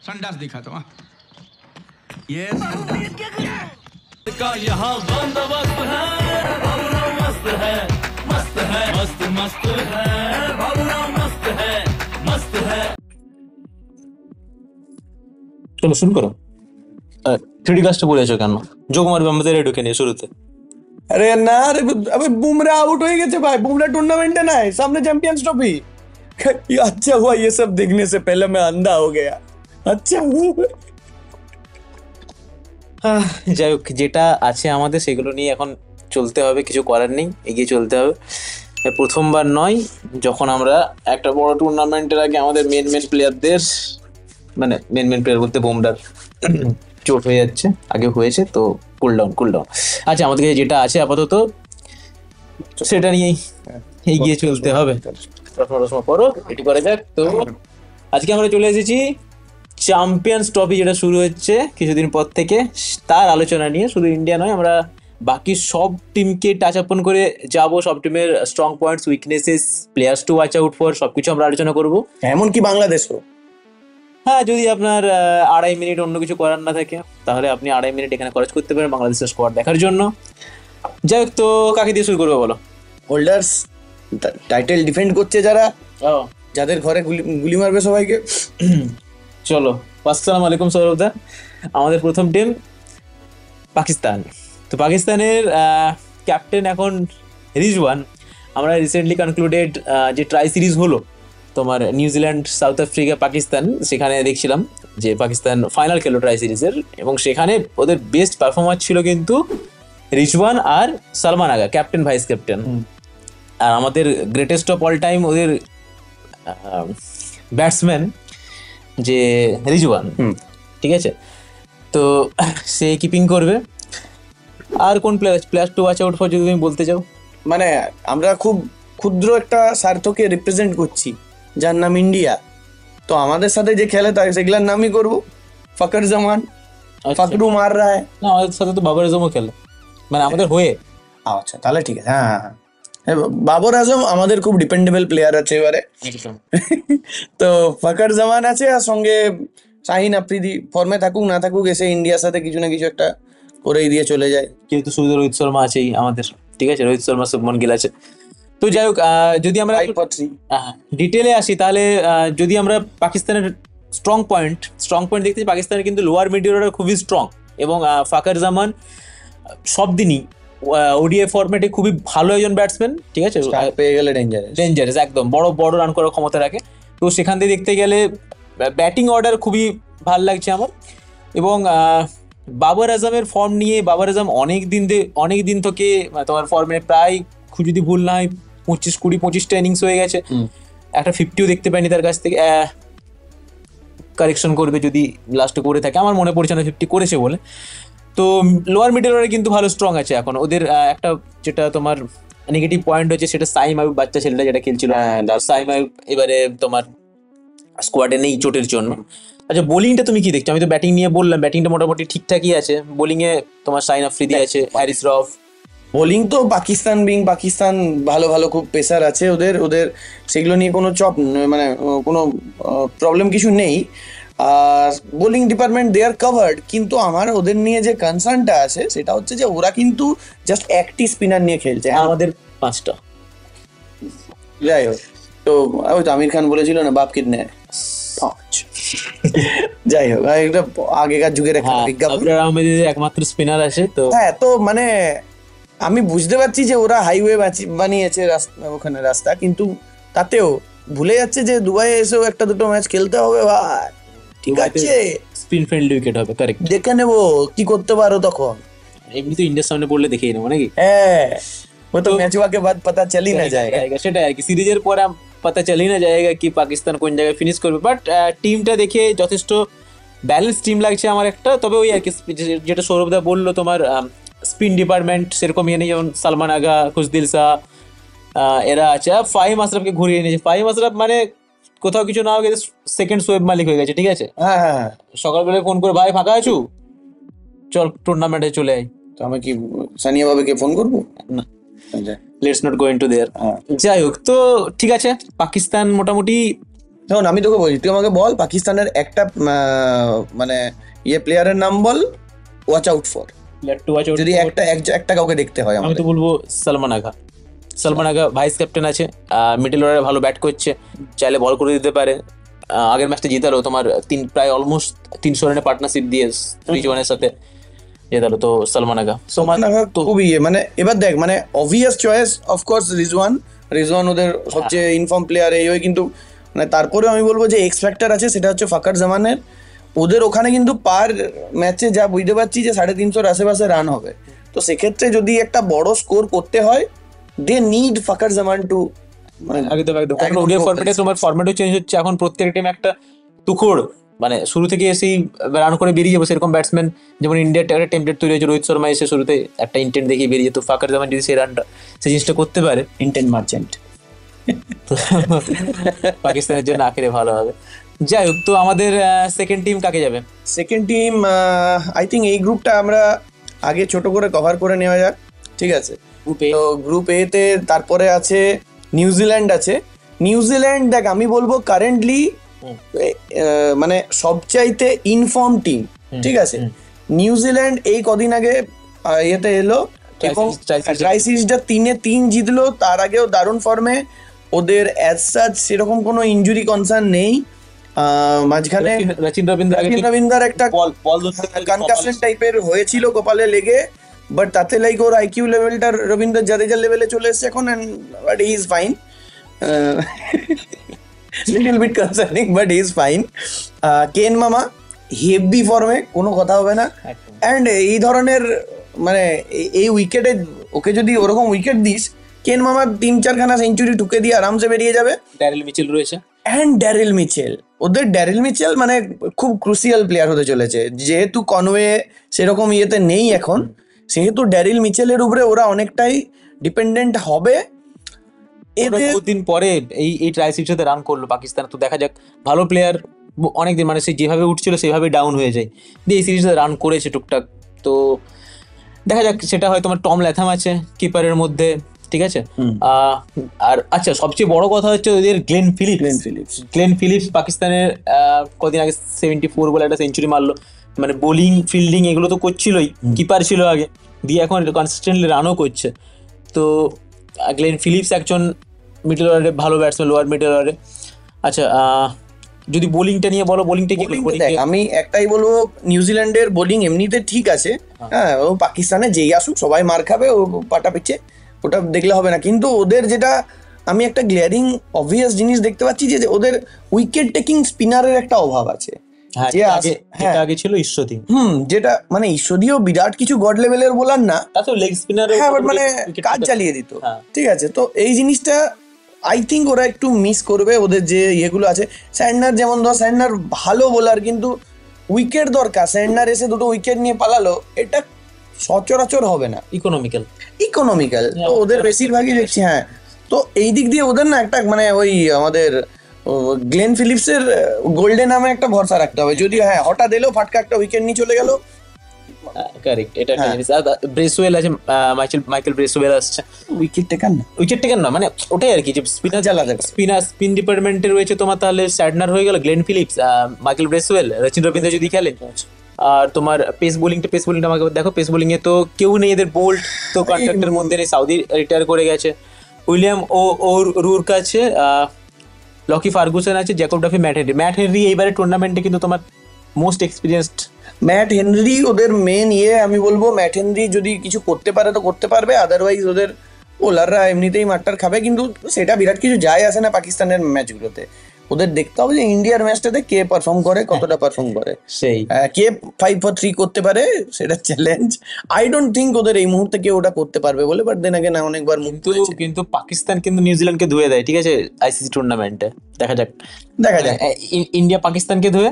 संडास दिखा तो ये का यहाँ बंदोबस्त है, भावना मस्त है, मस्त है, मस्त मस्त है, भावना मस्त है, मस्त है। চলো শুরু করো। 3D ক্লাসটা বলে আছো কেন? যোগ মারবে আমাদের ঢুকে নিয়ে শুরুতে। अरे ना अरे अबे बुमराह आउट हो गए थे भाई। बुमराह टूर्नामेंट है ना, सामने चैंपियंस ट्रॉफी। अच्छा हुआ ये सब देखने से पहले मैं अंधा हो गया। अच्छा যাই হোক, যেটা আছে আমাদের সেগুলো নিয়ে এখন চলতে হবে, কিছু করার নেই, এগিয়ে চলতে হবে। প্রথমবার নয় যখন আমরা একটা বড় টুর্নামেন্টের আগে আমাদের মেন প্লেয়ারদের, মানে মেন প্লেয়ার বলতে বুমরার চোট হয়ে যাচ্ছে, আগে হয়েছে তো কুল ডাউন। আচ্ছা, আমাদের কাছে যেটা আছে আপাতত সেটা নিয়েই এগিয়ে চলতে হবে। প্রশ্ন করো, এটি করা যাক। তো আজকে আমরা চলে এসেছি চ্যাম্পিয়ন্স ট্রফি যেটা শুরু হচ্ছে কিছুদিন পর থেকে, তার আলোচনা নিয়ে। শুধু ইন্ডিয়া নয়, আমরা বাকি সব টিমকে টাচ আপন করে যাব, সব টিমের strong points, weaknesses, players two watch out for, সবকিছু আমরা আলোচনা করবো। এমনকি বাংলাদেশও। হ্যাঁ, যদি আপনার 2.5 মিনিট অন্য কিছু করার না থাকে তাহলে আপনি 2.5 মিনিট এখানে খরচ করতে পারেন বাংলাদেশের স্কোয়াড দেখার জন্য। যাই হোক, তো কাকে দিয়ে শুরু করবো বলো? হোল্ডার্স, টাইটেল ডিফেন্ড করছে যারা, যাদের ঘরে গুলি মারবে সবাইকে। চলো, আসসালামু আলাইকুম সৌরভদা। আমাদের প্রথম টিম পাকিস্তান। তো পাকিস্তানের ক্যাপ্টেন এখন রিজওয়ান। আমরা রিসেন্টলি কনক্লুডেড যে ট্রাই সিরিজ হলো তোমার নিউজিল্যান্ড, সাউথ আফ্রিকা, পাকিস্তান, সেখানে দেখছিলাম যে পাকিস্তান ফাইনাল খেলো ট্রাই সিরিজের, এবং সেখানে ওদের বেস্ট পারফরমেন্স ছিল কিন্তু রিজওয়ান আর সালমান আগা, ক্যাপ্টেন ভাইস ক্যাপ্টেন। আর আমাদের গ্রেটেস্ট অফ অল টাইম ওদের ব্যাটসম্যান যে রিজওয়ান, ঠিক আছে? তো সে কিপিং করবে। আর কোন player to watch out for যদি তুমি বলতে চাও? মানে আমরা খুব ক্ষুদ্র একটা স্বার্থকে রিপ্রেজেন্ট করছি, যার নাম ইন্ডিয়া। তো আমাদের সাথে যে খেলে তাই সেগুলোর নামই করবো। ফকর জামান, ফকরু মার রা হ্যায়। না, আমাদের সাথে তো বাবর আজমও খেলে, মানে আমাদের হয়ে। আচ্ছা, তাহলে ঠিক আছে। হ্যাঁ, বাবর আজম আমাদের খুব ডিপেন্ডেবল প্লেয়ার আছে এবারে। তো ফকর জামান আছে, আর সঙ্গে শাহিন আফ্রিদি। ফর্মে থাকুক না থাকুক, এসে ইন্ডিয়ার সাথে কিছু না কিছু একটা করেই দিয়ে চলে যায়। যেহেতু শুধু রোহিত শর্মা আছেই আমাদের, ঠিক আছে? রোহিত শর্মা, শুভমন গিল আছে। তো যাই হোক, যদি আমরা ডিটেলে আসি তাহলে যদি আমরা পাকিস্তানের স্ট্রং পয়েন্ট দেখতে, পাকিস্তানের কিন্তু লোয়ার মিডিল অর্ডার খুবই স্ট্রং, এবং ফাকর জামান সব দিনই ওডিআই ফরম্যাটে খুবই ভালো একজন ব্যাটসম্যান, ঠিক আছে? পেয়ে গেলে ডেঞ্জারাস, একদম বড় রান করার ক্ষমতা রাখে। তো সেখান থেকে দেখতে গেলে ব্যাটিং অর্ডার খুবই ভালো লাগছে আমার। এবং বাবর আজমের ফর্ম নিয়ে, বাবর আজম অনেক দিন থেকে তোমার ফর্মে প্রায়, যদি ভুল না হয় 25-20-25টা ইনিংস হয়ে গেছে, একটা 50ও দেখতে পাইনি তার কাছ থেকে। কারেকশন করবে যদি লাস্টে করে থাকে, আমার মনে পড়ছে না 50 করেছে বলে। তো লোয়ার মিডল অর্ডারে কিন্তু ভালো স্ট্রং আছে এখন ওদের। একটা যেটা তোমার নেগেটিভ পয়েন্ট হচ্ছে সেটা সাইম আয়ুব, বাচ্চা ছেলেটা যেটা খেলছিল, সাইম আয়ুব এবারে তোমার স্কোয়াডে নেই চোটের জন্য। আচ্ছা, বোলিংটা তুমি কি দেখছো? আমি তো ব্যাটিং নিয়ে বললাম, ব্যাটিংটা মোটামুটি ঠিকঠাকই আছে। বোলিংয়ে তোমার শাহিন আফ্রিদি আছে, হ্যারিস রফ। বোলিং তো পাকিস্তান ভালো খুব পেসার আছে ওদের সেগুলো নিয়ে কোনো মানে কোনো প্রবলেম কিছু নেই। আর bowling department they are covered. কিন্তু আমার ওদের নিয়ে যে কনসার্নটা আছে সেটা হচ্ছে যে ওরা কিন্তু জাস্ট একটি স্পিনার নিয়ে খেলছে, আমাদের 5টা। যাই হোক, তো ওই তো আমির খান বলেছিল না, বাপ কিতনে? 5। যাই হোক, একটা আগেকার যুগের একমাত্র স্পিনার আছে তো। হ্যাঁ, তো মানে আমি বুঝতে পারছি যে ওরা হাইওয়ে বানিয়েছে ওখানে রাস্তা, কিন্তু তাতেও ভুলে যাচ্ছে যে দুবাইয়ে এসেও একটা দুটো ম্যাচ খেলতে হবে ভাই। ঠিক আছে, স্পিন ফ্রেন্ডলি উইকেট হবে, কারেক্ট। দেখে নেবো কি করতে পারো তখন। এমনি তো ইন্ডিয়ার সামনে পড়লে দেখেই নেবো নাকি? হ্যাঁ, वो तो मैच हुआ के बाद पता चल ही ना जाएगा। সেটাই আর কি, সিরিজের পরে পাতা চলেই না যায়গা কি পাকিস্তান কোন জায়গায় ফিনিশ করবে। বাট টিমটা দেখে যথেষ্ট ব্যালেন্স টিম লাগছে আমার একটা। তবে ওই আর কি, যেটা সৌরভদা বললো, তোমার স্পিন ডিপার্টমেন্ট সেরকম ইয়ে নেই। যেমন সালমান আগা, খুশদিল শাহ এরা আছে। ফাহিম আশরাফকে ঘুরিয়ে নিয়েছে। ফাহিম আশরাফ মানে কোথাও কিছু না হোক সেকেন্ড শোয়েব মালিক হয়ে গেছে, ঠিক আছে? হ্যাঁ, সকালবেলায় ফোন করে, ভাই ফাঁকা আছো, চল টুর্নামেন্টে চলে আয়। তো আমি কি সানিয়া বাবাকে ফোন করবো? না, লেটস নট গো ইনটু দেয়ার। যাই হোক, তো ঠিক আছে, পাকিস্তান মোটামুটি দেখুন আমি তোকে বলছি, তুই আমাকে বল পাকিস্তানের একটা মানে প্লেয়ারের নাম বল ওয়াচ আউট ফর, যদি একটা কাউকে দেখতে হয় আমি আমাদের। তো বলবো সালমান আগা। সালমান আগা ভাইস ক্যাপ্টেন আছে, মিডল অর্ডারে ভালো ব্যাট করছে, চাইলে বল করে দিতে পারে। আগের ম্যাচটা জেতালো তোমার প্রায় অলমোস্ট 300 রানের পার্টনারশিপ দিয়ে রিজওয়ানের সাথে জেতালো, তো সালমান আগা। সালমান আগা খুব মানে এবার দেখ মানে অবভিয়াস চয়েস অফকোর্স রিজওয়ান ওদের সবচেয়ে ইনফর্ম প্লেয়ার এই ওই, কিন্তু মানে তারপরেও আমি বলবো যে এক্স ফ্যাক্টর আছে, সেটা হচ্ছে ফাকার জামানের। ওদের ওখানে কিন্তু পার ম্যাচে যা বুঝতে পারছি যে 350-র আশেপাশে রান হবে, তো সেক্ষেত্রে যদি একটা বড় স্কোর করতে হয় দে নিড ফাকার জামান টু, মানে একদম একদম। কারণ ওডিআই ফরম্যাটে তোমার ফরম্যাটও চেঞ্জ হচ্ছে এখন, প্রত্যেক টিমে একটা তুখোড় মানে শুরু থেকে এসেই রান করে বেরিয়ে যাবো সেরকম ব্যাটসম্যান, যেমন ইন্ডিয়ার একটা টেমপ্লেট তৈরি হয়েছে, রোহিত শর্মা এসে শুরুতে একটা ইন্টেন্ট দেখিয়ে বেরিয়ে যেত, ফাকার জামান যদি সেই রানটা সেই জিনিসটা করতে পারে ইন্টেন্ট মার্চেন্ট। তো পাকিস্তানের জন্য আখেরে ভালো হবে। যাই হোক, তো আমাদের সেকেন্ড টিম কাকে যাবে? সেকেন্ড টিম আই থিঙ্ক এই গ্রুপটা আমরা আগে ছোট করে কভার করে নেওয়া যাক, ঠিক আছে? গ্রুপে তো গ্রুপ এ তে তারপরে আছে নিউজিল্যান্ড আছে। নিউজিল্যান্ড দেখ আমি বলবো কারেন্টলি মানে সবচাইতে ইনফর্ম টিম, ঠিক আছে? নিউজিল্যান্ড এই কদিন আগে ইয়েতে এলো এবং ট্রাই সিরিজটা 3-3 জিতলো, তার আগেও দারুণ ফর্মে, ওদের অ্যাজ সাচ সেরকম কোনো ইনজুরি কনসার্ন নেই। মাঝখানে রচিন রবীন্দ্র একটা কনকাশন টাইপের হয়েছিল কপালে লেগে, বাট তাতে লাইক ওর আইকিউ লেভেলটা রবীন্দ্র জাদেজার লেভেলে চলে এসেছে এখন, but he is fine, little bit concerning but he is fine. কেন মামা হেভি ফর্মে, কোনো কথা হবে না। অ্যান্ড এই ধরনের মানে এই উইকেটে ওকে যদি ওরকম উইকেট দিস, কেন মামা 3-4 খানা সেঞ্চুরি ঠুকে দিয়ে আরামসে বেরিয়ে যাবে। ড্যারেল মিচেল রয়েছে, অ্যান্ড ড্যারেল মিচেল, ওদের ড্যারেল মিচেল মানে খুব ক্রুশিয়াল প্লেয়ার হতে চলেছে, যেহেতু কনওয়ে সেরকম ইয়েতে নেই এখন, সেহেতু ড্যারেল মিচেলের উপরে ওরা অনেকটাই ডিপেন্ডেন্ট হবে। বহুদিন পরে এই ট্রাই সিরিজে রান করলো পাকিস্তান, তো দেখা যাক। ভালো প্লেয়ার অনেকদিন মানে সে যেভাবে উঠছিল সেভাবে ডাউন হয়ে যায়, দিয়ে এই সিরিজে রান করেছে টুকটাক, তো দেখা যাক। সেটা হয় তোমার টম ল্যাথাম আছে কিপারের মধ্যে, ঠিক আছে? আর আচ্ছা, সবচেয়ে বড় কথা হচ্ছে ওদের গ্লেন ফিলিপস পাকিস্তানের কদিন আগে 74 বলে একটা সেঞ্চুরি মারলো, মানে বোলিং ফিল্ডিং এগুলো তো করছিলই, কিপার ছিল আগে, দিয়ে এখন কনসিস্টেন্টলি রানও করছে। তো গ্লেন ফিলিপস একজন মিডল অর্ডারে ভালো ব্যাটসম্যান, লোয়ার মিডল অর্ডারে। আচ্ছা, যদি বোলিংটা নিয়ে বলো, বোলিংটা কি? আমি একটাই বলবো, নিউজিল্যান্ডের বোলিং এমনিতে ঠিক আছে, হ্যাঁ, ও পাকিস্তানে যেই আসুক সবাই মার খাবে, ও পাটা পিচ্ছে, ওটা দেখলে হবে না। কিন্তু ওদের যেটা আমি একটা গ্লেয়ারিং অবভিয়াস জিনিস দেখতে পাচ্ছি, যে ওদের উইকেট টেকিং স্পিনারের একটা অভাব আছে, যে আগে ছিল ঈশ্বরদী, যেটা মানে ঈশ্বরদীও বিরাট কিছু গড লেভেলের বোলার না, তাতেও লেগ স্পিনার, হ্যাঁ, বাট মানে কাজ চালিয়ে দিত, ঠিক আছে? তো এই জিনিসটা আই থিঙ্ক ওরা একটু মিস করবে, ওদের যে ইয়েগুলো আছে। স্যান্ডনার যেমন ধর, স্যান্ডনার ভালো বোলার, কিন্তু উইকেট দরকার। স্যান্ডনার এসে 2টো উইকেট নিয়ে পালালো, এটা সচরাচর হবে না, ইকোনমিক্যাল। তো ওদের বেশিরভাগই দেখছি, হ্যাঁ। তো এই দিক দিয়ে ওদের না একটা মানে ওই আমাদের গ্লেন ফিলিপসের গোল্ডে নামে একটা ভরসা রাখতে হবে, যদি হ্যাঁ হঠাৎ এলো ফাটকা একটা উইকেট নিয়ে চলে গেল। কারেক্ট, এটা একটা জিনিস। ব্রেসওয়েল আছে, মাইকেল ব্রেসওয়েল আসছে, উইকেট টেকার না, মানে ওটাই আর কি, যে স্পিনার চালাতে স্পিন ডিপার্টমেন্টে রয়েছে তোমার, তাহলে স্যাডনার হয়ে গেল, Glenn Phillips, Michael Bracewell, Rachin Rabindra যদি খেলে। আর তোমার পেস বোলিংটা আমাকে দেখো, পেস বোলিং এ তো কেউ নেই, এদের বোল্ট তো কন্ট্রাক্টের মধ্যে নেই, সৌদি রিটায়ার করে গেছে, উইলিয়াম ও রুর কাছে লকি ফার্গুসন আছে, জ্যাকব ডাফি, ম্যাট হেনরি এইবারে টুর্নামেন্টে কিন্তু তোমার মোস্ট এক্সপিরিয়েন্সড। ম্যাট হেনরি ওদের মেন আমি বলবো, ম্যাট হেনরি যদি কিছু করতে পারে তো করতে পারবে, আদারওয়াইজ ওদের বোলাররা এমনিতেই মারটার খাবে। কিন্তু সেটা বিরাট কিছু যায় আসে না পাকিস্তানের ম্যাচগুলোতে, ওদের দেখতে হবে যে ইন্ডিয়ার ম্যাচটাতে কে পারফর্ম করে, কতটা পারফর্ম করে, সেই কে 5 for 3 করতে পারে, সেটা চ্যালেঞ্জ। আই ডোন্ট থিঙ্ক ওদের এই মুহূর্তে কেউ ওটা করতে পারবে বলে, বাট দেন আগে না অনেকবার কিন্তু পাকিস্তান কিন্তু নিউজিল্যান্ডকে ধুয়ে দেয়, ঠিক আছে, আইসিসি টুর্নামেন্টে। দেখা যাক ইন্ডিয়া পাকিস্তানকে ধুয়ে,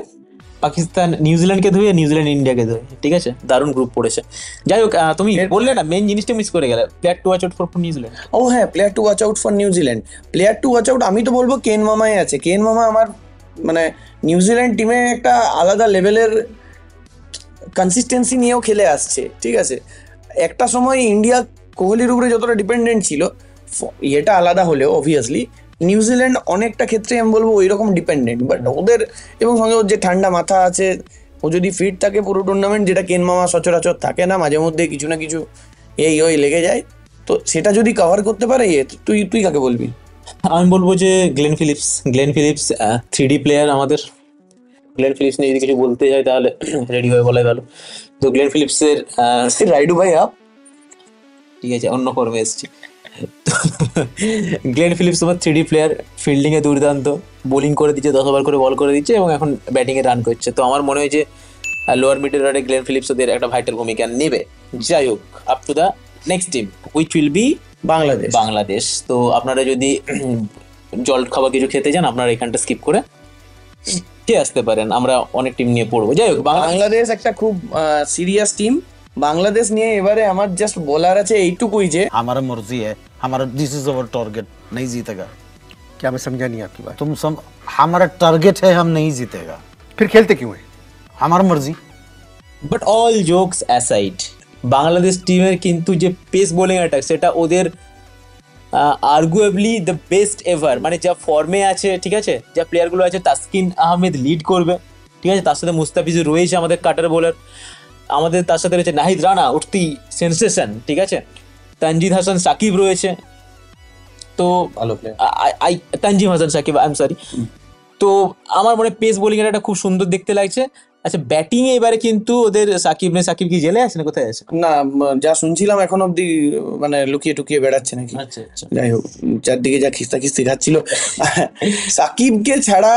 পাকিস্তান নিউজিল্যান্ডকে ধুয়ে, নিউজিল্যান্ড ইন্ডিয়াকে ধুয়ে, ঠিক আছে? দারুণ গ্রুপ পড়েছে। যাই হোক, তুমি বললে না মেন জিনিসটা মিস করে গেলে, player to watch out for New Zealand. ও হ্যাঁ, player to watch out for New Zealand, player to watch out আমি তো বলবো কেন মামাই আছে। কেন মামা আমার মানে নিউজিল্যান্ড টিমে একটা আলাদা লেভেলের কনসিস্টেন্সি নিয়েও খেলে আসছে, ঠিক আছে? একটা সময় ইন্ডিয়া কোহলির উপরে যতটা ডিপেন্ডেন্ট ছিল, এটা আলাদা হলেও অবভিয়াসলি নিউজিল্যান্ড অনেকটা ক্ষেত্রে আমি বলবো ওই রকম ডিপেন্ডেন্ট, বাট ওদের এবং সঙ্গে ওর যে ঠান্ডা মাথা আছে, ও যদি ফিট থাকে পুরো টুর্নামেন্ট, যেটা কেন মামা সচরাচর থাকে না, মাঝে মধ্যে কিছু না কিছু এই ওই লেগে যায়, তো সেটা যদি কভার করতে পারে তুই তুই কাকে বলবি? আমি বলবো যে গ্লেন ফিলিপস 3D প্লেয়ার আমাদের। গ্লেন ফিলিপস নিয়ে যদি কিছু বলতে যাই তাহলে রেডি হয়ে বলাই ভালো। তো গ্লেন ফিলিপসের রাইডু ভাই আপ, ঠিক আছে, অন্য কর্মে এসেছি। গ্লেন ফিলিপস তোমার 3D প্লেয়ার, ফিল্ডিং এ দুর্দান্ত, বোলিং করে দিচ্ছে, 10 ওভার করে বল করে দিচ্ছে এবং এখন ব্যাটিং এ রান করছে। তো আমার মনে হয় যে লোয়ার মিডল অর্ডারে গ্লেন ফিলিপস ওদের একটা ভাইটাল ভূমিকা নেবে। যাই হোক, up to the next team which will be Bangladesh. তো আপনারা যদি জল খাবার কিছু খেতে চান, আপনারা এখানটা স্কিপ করে খেয়ে আসতে পারেন, আমরা অনেক টিম নিয়ে পড়বো। যাই হোক, বাংলাদেশ একটা খুব সিরিয়াস টিম। বাংলাদেশ নিয়ে এবারে আমার জাস্ট বলার আছে এইটুকুই যে हमारा मर्जी है, हमारा दिस इज अवर टारगेट, नहीं जीतेगा। क्या मैं समझा नहीं आपकी बात? हमारा टारगेट है, हम नहीं जीतेगा, फिर खेलते क्यों है? हमारा मर्जी। But all jokes aside, Bangladesh টিমের কিন্তু যে পেস বোলিং অ্যাটাক সেটা ওদের আর্গুয়েবলি দ্য বেস্ট এভার। মানে যা ফর্মে আছে, ঠিক আছে, যা প্লেয়ারগুলো আছে, তাসকিন আহমেদ লিড করবে, ঠিক আছে, তার সাথে মুস্তাফিজুর রয়েছে আমাদের কাটার বোলার, আমাদের তার সাথে রয়েছে নাহিদ রানা উঠতি সেন্সেশন, ঠিক আছে, তানজিদ হাসান সাকিব রয়েছে, তো ভালো player Tanzim Hasan Shakib, I am sorry. তো আমার মনে পেস বোলিং এটা খুব সুন্দর দেখতে লাগছে। আচ্ছা, ব্যাটিং এ এবারে কিন্তু ওদের সাকিব কি জেলে আছে না কোথায় আছে? না, যা শুনছিলাম এখন অব্দি মানে লুকিয়ে টুকিয়ে বেড়াচ্ছে নাকি। আচ্ছা আচ্ছা, যাই হোক, চারদিকে যা খিস্তি খাচ্ছিল, সাকিবকে ছাড়া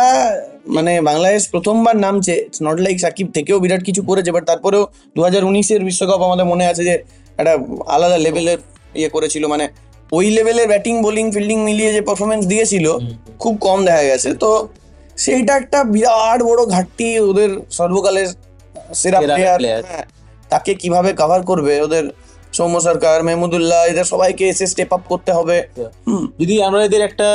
মানে বাংলাদেশ প্রথমবার নামছে। ইটস নট লাইক সাকিব থেকেও বিরাট কিছু করেছে, বাট তারপরেও 2019-এর বিশ্বকাপ আমাদের মনে আছে যে একটা আলাদা লেভেলের করেছিল, মানে ওই লেভেলের ব্যাটিং বোলিং ফিল্ডিং মিলিয়ে যে পারফরমেন্স দিয়েছিল খুব কম দেখা গেছে। তো সেইটা একটা বিরাট বড় ঘাটতি ওদের সর্বকালের সেরা প্লেয়ার। তাকে কিভাবে কভার করবে ওদের সৌম্য সরকার, মেহমুদুল্লাহ, এদের সবাইকে এসে স্টেপ আপ করতে হবে। যদি আমরা এদের একটা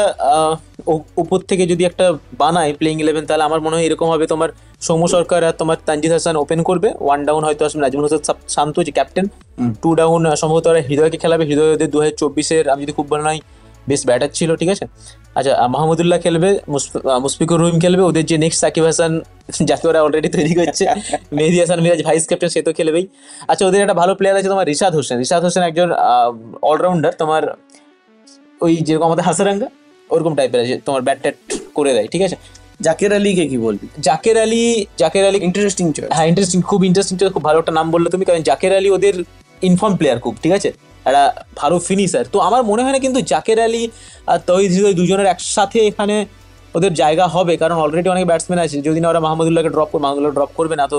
উপর থেকে যদি একটা বানাই প্লেইং 11, তাহলে আমার মনে হয় এরকম হবে, তোমার সৌম্য সরকার আর তোমার তানজিদ হাসান ওপেন করবে, 1 ডাউন হয়তো আসবে নাজমুল হোসেন শান্ত যে ক্যাপ্টেন, 2 ডাউন সম্ভবত ওরা হৃদয়কে খেলাবে। হৃদয় ওদের 2024-এর আমি যদি খুব ভালো নয় বেস্ট ব্যাটার ছিল, ঠিক আছে। আচ্ছা, মাহমুদুল্লাহ খেলবে, মুশফিকুর রহিম খেলবে, ওদের যে নেক্সট সাকিব হাসান যাকে ওরা অলরেডি তৈরি করছে, মেহেদী হাসান মিরাজ ভাইস ক্যাপ্টেন, সে তো খেলবেই। আচ্ছা, ওদের একটা ভালো প্লেয়ার আছে তোমার রিশাদ হোসেন একজন অলরাউন্ডার, তোমার ওই যেরকম আমাদের হাসারাঙ্গা ওরকম টাইপের আছে, তোমার ব্যাট ট্যাট করে দেয়, ঠিক আছে। জাকের আলীকে কি বলবি? Jaker Ali interesting choice. হ্যাঁ, খুব ইন্টারেস্টিং, খুব ভালো একটা নাম বললে তুমি, কারণ জাকের আলী ওদের ইনফর্ম প্লেয়ার খুব, ঠিক আছে, একটা ভালো ফিনিশার। তো আমার মনে হয় না কিন্তু জাকের আলী আর তহিদ হৃদয় দুজনের একসাথে এখানে ওদের জায়গা হবে, কারণ অলরেডি অনেক ব্যাটসম্যান আছে। যদি না ওরা মাহমুদুল্লাহকে ড্রপ করবে না, তো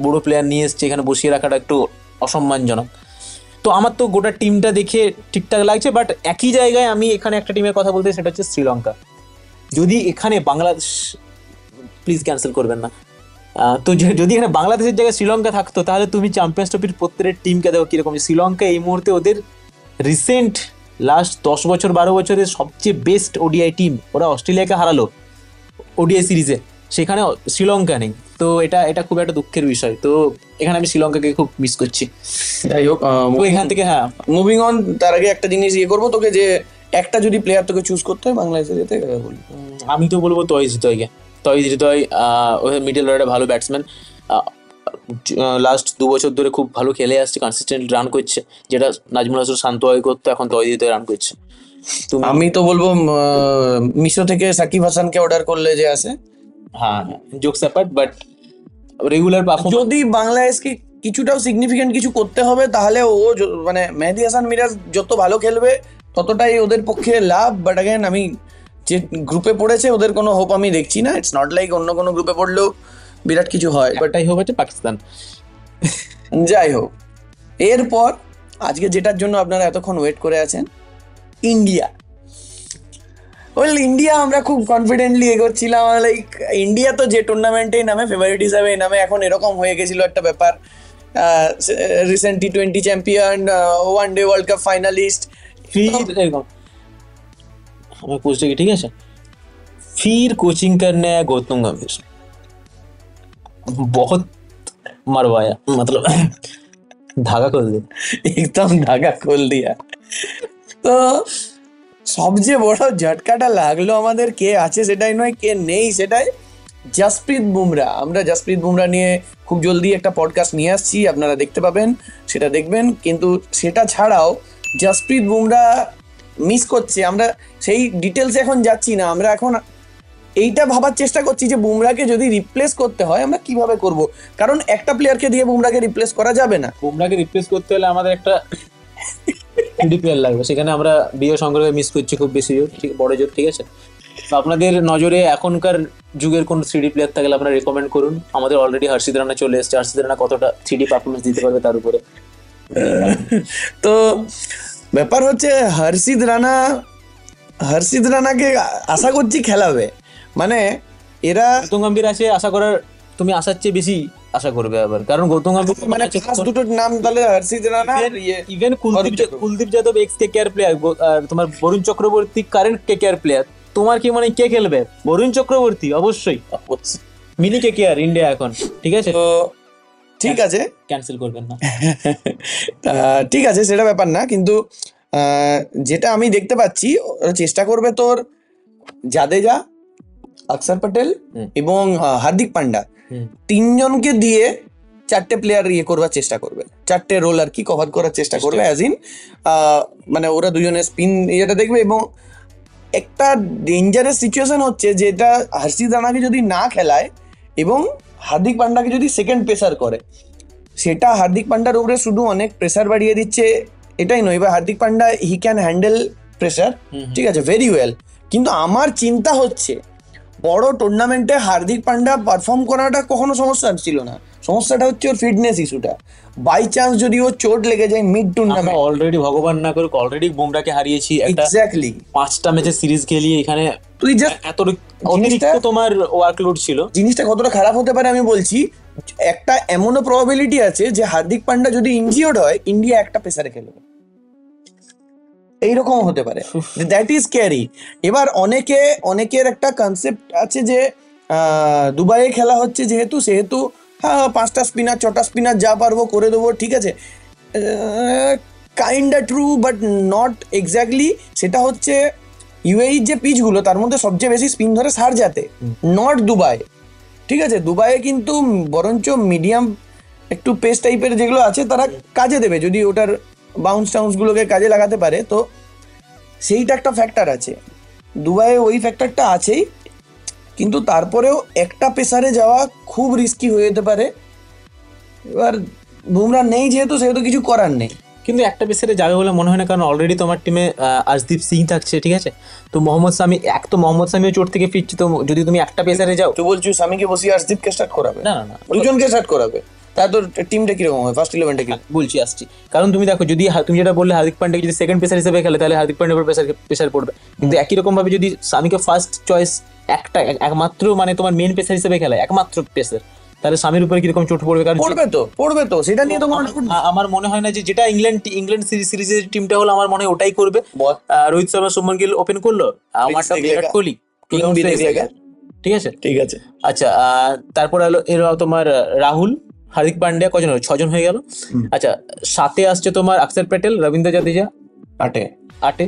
বড় প্লেয়ার নিয়ে এসছে এখানে বসিয়ে রাখাটা একটু অসম্মানজনক। তো আমার তো গোটা টিমটা দেখে ঠিকঠাক লাগছে, বাট একই জায়গায় আমি এখানে একটা টিমের কথা বলতে, সেটা হচ্ছে শ্রীলঙ্কা। যদি এখানে বাংলাদেশ, প্লিজ ক্যান্সেল করবেন না, তো যদি এখানে বাংলাদেশের জায়গায় শ্রীলঙ্কা থাকতো, তাহলে তুমি চ্যাম্পিয়ন্স ট্রফির প্রত্যেকের টিমকে দেখো কিরকম। শ্রীলঙ্কা এই মুহূর্তে ওদের রিসেন্ট লাস্ট 10 বছর 12 বছরের সবচেয়ে বেস্ট ওডিআই টিম, ওরা অস্ট্রেলিয়াকে হারালো ওডিআই সিরিজে, সেখানে শ্রীলঙ্কা নেই। তো এটা খুব একটা দুঃখের বিষয়। তো এখানে আমি শ্রীলঙ্কাকে খুব মিস করছি। যাই হোক, এখান থেকে হ্যাঁ মুভিং অন, তার আগে একটা জিনিস করবো তোকে, যে একটা যদি প্লেয়ার তোকে চুজ করতে হয় বাংলাদেশের যেতে বলি, আমি তো বলবো তহিদ হৃদয় মিডল অর্ডারে ভালো ব্যাটসম্যান, লাস্ট 2 বছর ধরে খুব ভালো খেলে আসছে, কনসিস্টেন্ট রান করছে, যেটা নাজমুল হাসান শান্ত করতো, এখন তহিদ হৃদয় রান করছে। আমি তো বলবো মিশো থেকে সাকিব হাসানকে অর্ডার করলে যে আছে, হ্যাঁ jokes apart, but regular performance যদি বাংলাদেশকে কিছুটাও সিগনিফিকেন্ট কিছু করতে হবে, তাহলে ও মানে মেহেদী হাসান মিরাজ যত ভালো খেলবে ততটাই ওদের পক্ষে লাভ। বাট অ্যাগেন, আমি যে গ্রুপে পড়েছে ওদের কোনো হোপ আমি দেখছি না। ইটস নট লাইক অন্য কোনো গ্রুপে পড়লেও বিরাট কিছু হয়, বাট একটাই হোপ আছে, পাকিস্তান। যাই হোক, এরপর আজকে যেটার জন্য আপনারা এতক্ষণ ওয়েট করে আছেন, ইন্ডিয়া। ইন্ডিয়া আমরা খুব কনফিডেন্টলি এগোচ্ছিলাম, লাইক ইন্ডিয়া তো যে টুর্নামেন্টেই নামে ফেভারিট হিসাবে নামে, এখন এরকম হয়ে গেছিল একটা ব্যাপার, recent T20 champion, one day world cup finalist, हमें पूछते कि ठीक है फिर कोचिंग करने आया गौतम गंभीर, बहुत मरवाया, मतलब धागा खोल दिया, एकदम धागा खोल दिया। तो সবচেয়ে বড় ঝটকাটা লাগলো আমাদের, কে আছে সেটাই নয়, কে নেই সেটাই, জাসপ্রীত বুমরা। আমরা জাসপ্রীত বুমরা নিয়ে খুব জলদি একটা পডকাস্ট নিয়ে আসছি, আপনারা দেখতে পাবেন, সেটা দেখবেন। কিন্তু সেটা ছাড়াও জাসপ্রীত বুমরা মিস করছে, আমরা সেই ডিটেলসে এখন যাচ্ছি না। আমরা এখন এইটা ভাবার চেষ্টা করছি যে বুমরাকে যদি রিপ্লেস করতে হয় আমরা কিভাবে করব, কারণ একটা প্লেয়ারকে দিয়ে বুমরাকে রিপ্লেস করা যাবে না। বুমরাকে রিপ্লেস করতে হলে আমাদের একটা সিডি প্লেয়ার লাগবে, সেখানে আমরা বিও সংগ্রহে মিস করছি খুব বেশি জোর, ঠিক বড় জোর, ঠিক আছে। তো আপনাদের নজরে এখনকার যুগের কোন থ্রিডি প্লেয়ার থাকলে আপনারা রেকমেন্ড করুন। আমাদের অলরেডি হর্ষিত রানা চলে এসেছে, হর্ষিত রানা কতটা থ্রিডি পারফরমেন্স দিতে পারবে তার উপরে। তো ব্যাপার হচ্ছে হর্ষিত রানাকে আশা করছি খেলাবে, মানে এরা গৌতম গম্ভীর আছে, আশা করার তুমি আশার চেয়ে বেশি আশা করবে আবার, কারণ গৌতম গম্ভীর মানে ফার্স্ট দুটো নাম তাহলে হর্ষিত রানা আর even Kuldeep Yadav ex KKR player, তোমার Varun Chakravarthy current KKR player, তোমার কি মানে কে খেলবে? বরুণ চক্রবর্তী অবশ্যই, মিনি কেকেআর ইন্ডিয়া এখন, ঠিক আছে। তো ঠিক আছে, ক্যান্সেল করবেন না। ঠিক আছে, সেটা ব্যাপার না, কিন্তু যেটা আমি দেখতে পাচ্ছি ওরা চেষ্টা করবে তোর জাদেজা, অক্ষর প্যাটেল এবং হার্দিক পান্ডা, তিনজনকে দিয়ে চারটে প্লেয়ার করবার চেষ্টা করবে, চারটে রোল আর কি কভার করার চেষ্টা করবে, অ্যাজ ইন মানে ওরা দুজনে স্পিন ইয়েটা দেখবে। এবং একটা ডেঞ্জারাস সিচুয়েশন হচ্ছে যেটা হর্ষিত রানাকে যদি না খেলায় এবং হার্দিক পান্ডাকে যদি সেকেন্ড প্রেসার করে, সেটা হার্দিক পান্ডার উপরে শুধু অনেক প্রেসার বাড়িয়ে দিচ্ছে, এটাই নয়। এবার হার্দিক পান্ডা হি ক্যান হ্যান্ডেল প্রেসার, ঠিক আছে, ভেরি ওয়েল। কিন্তু আমার চিন্তা হচ্ছে বড় টুর্নামেন্টে হার্দিক পান্ডা পারফর্ম করাটা কখনো সমস্যা ছিল না, সমস্যাটা হচ্ছে ওর ফিটনেস ইস্যুটা। বাই চান্স যদি ওর চোট লেগে যায় মিড টুর্নামেন্ট, অলরেডি ভগবান না করুক অলরেডি বুমরাকে হারিয়েছি, এক্স্যাক্টলি 5টা ম্যাচের সিরিজ খেলিয়ে এখানে তুই জাস্ট এত অতিরিক্ত তোমার ওয়ার্কলোড ছিল। জিনিসটা কতটা খারাপ হতে পারে আমি বলছি, একটা এমনও প্রবাবিলিটি আছে যে হার্দিক পান্ডা যদি ইনজিওর্ড হয় ইন্ডিয়া একটা পেসারে খেলবে, এইরকম হতে পারে, দ্যাট ইজ ক্যারি। এবার অনেকের একটা কনসেপ্ট আছে যে দুবাইয়ে খেলা হচ্ছে সেহেতু হ্যাঁ 5টা স্পিনার 6টা স্পিনার যা পারবো করে দেবো, ঠিক আছে, kinda true but not exactly. সেটা হচ্ছে ইউএই যে পিচগুলো তার মধ্যে সবচেয়ে বেশি স্পিন ধরে শারজাতে, নট দুবাই, ঠিক আছে। দুবাইয়ে কিন্তু বরঞ্চ মিডিয়াম একটু পেস টাইপের যেগুলো আছে তারা কাজে দেবে যদি ওটার বাউন্সগুলোকে কাজে লাগাতে পারে, তো সেইটা একটা ফ্যাক্টর আছে দুবাইয়ে, ওই ফ্যাক্টরটা আছেই। কিন্তু তারপরেও একটা পেসারে যাওয়া খুব রিস্কি হয়ে যেতে পারে। এবার বুমরা নেই সেহেতু কিছু করার নেই, কিন্তু একটা পেসারে যাবে বলে মনে হয় না, কারণ অলরেডি তোমার টিমে আর্শদীপ সিং থাকছে, ঠিক আছে। তো মোহাম্মদ শামিও চোট থেকে ফিরছে, তো যদি তুমি একটা পেসারে যাও, তো বলছো স্বামীকে বসিয়ে আর্শদীপকে স্টার্ট করাবে? না, দুজনকে স্টার্ট করাবে, তা তো টিমটা কিরকম হবে, ফার্স্ট 11টা কি বলছি আসছি। কারণ তুমি দেখো, যদি তুমি যেটা বললে হার্দিক পান্ডাকে যদি সেকেন্ড পেসার হিসেবে খেলে তাহলে হার্দিক পান্ডার উপর প্রেসার পড়বে, কিন্তু একই রকম ভাবে যদি স্বামীকে ফার্স্ট চয়েস একমাত্র মানে তোমার মেন পেসার হিসেবে খেলে একমাত্র পেসার, তাহলে স্বামীর উপরে কিরকম চোট পড়বে? কারণ পড়বে তো সেটা নিয়ে তো আমার মনে হয় না যে যেটা ইংল্যান্ড সিরিজের টিমটা হলো, আমার মনে হয় ওটাই করবে। রোহিত শর্মা শুভমান গিল ওপেন করলো, আমারটা বিরাট কোহলি, ঠিক আছে। আচ্ছা, তারপর হলো তোমার রাহুল, হার্দিক পান্ডিয়া, কজন হলো? 6জন হয়ে গেল। আচ্ছা, 7-এ আসছে তোমার অক্ষর প্যাটেল, রবীন্দ্র জাদেজা, 8-এ।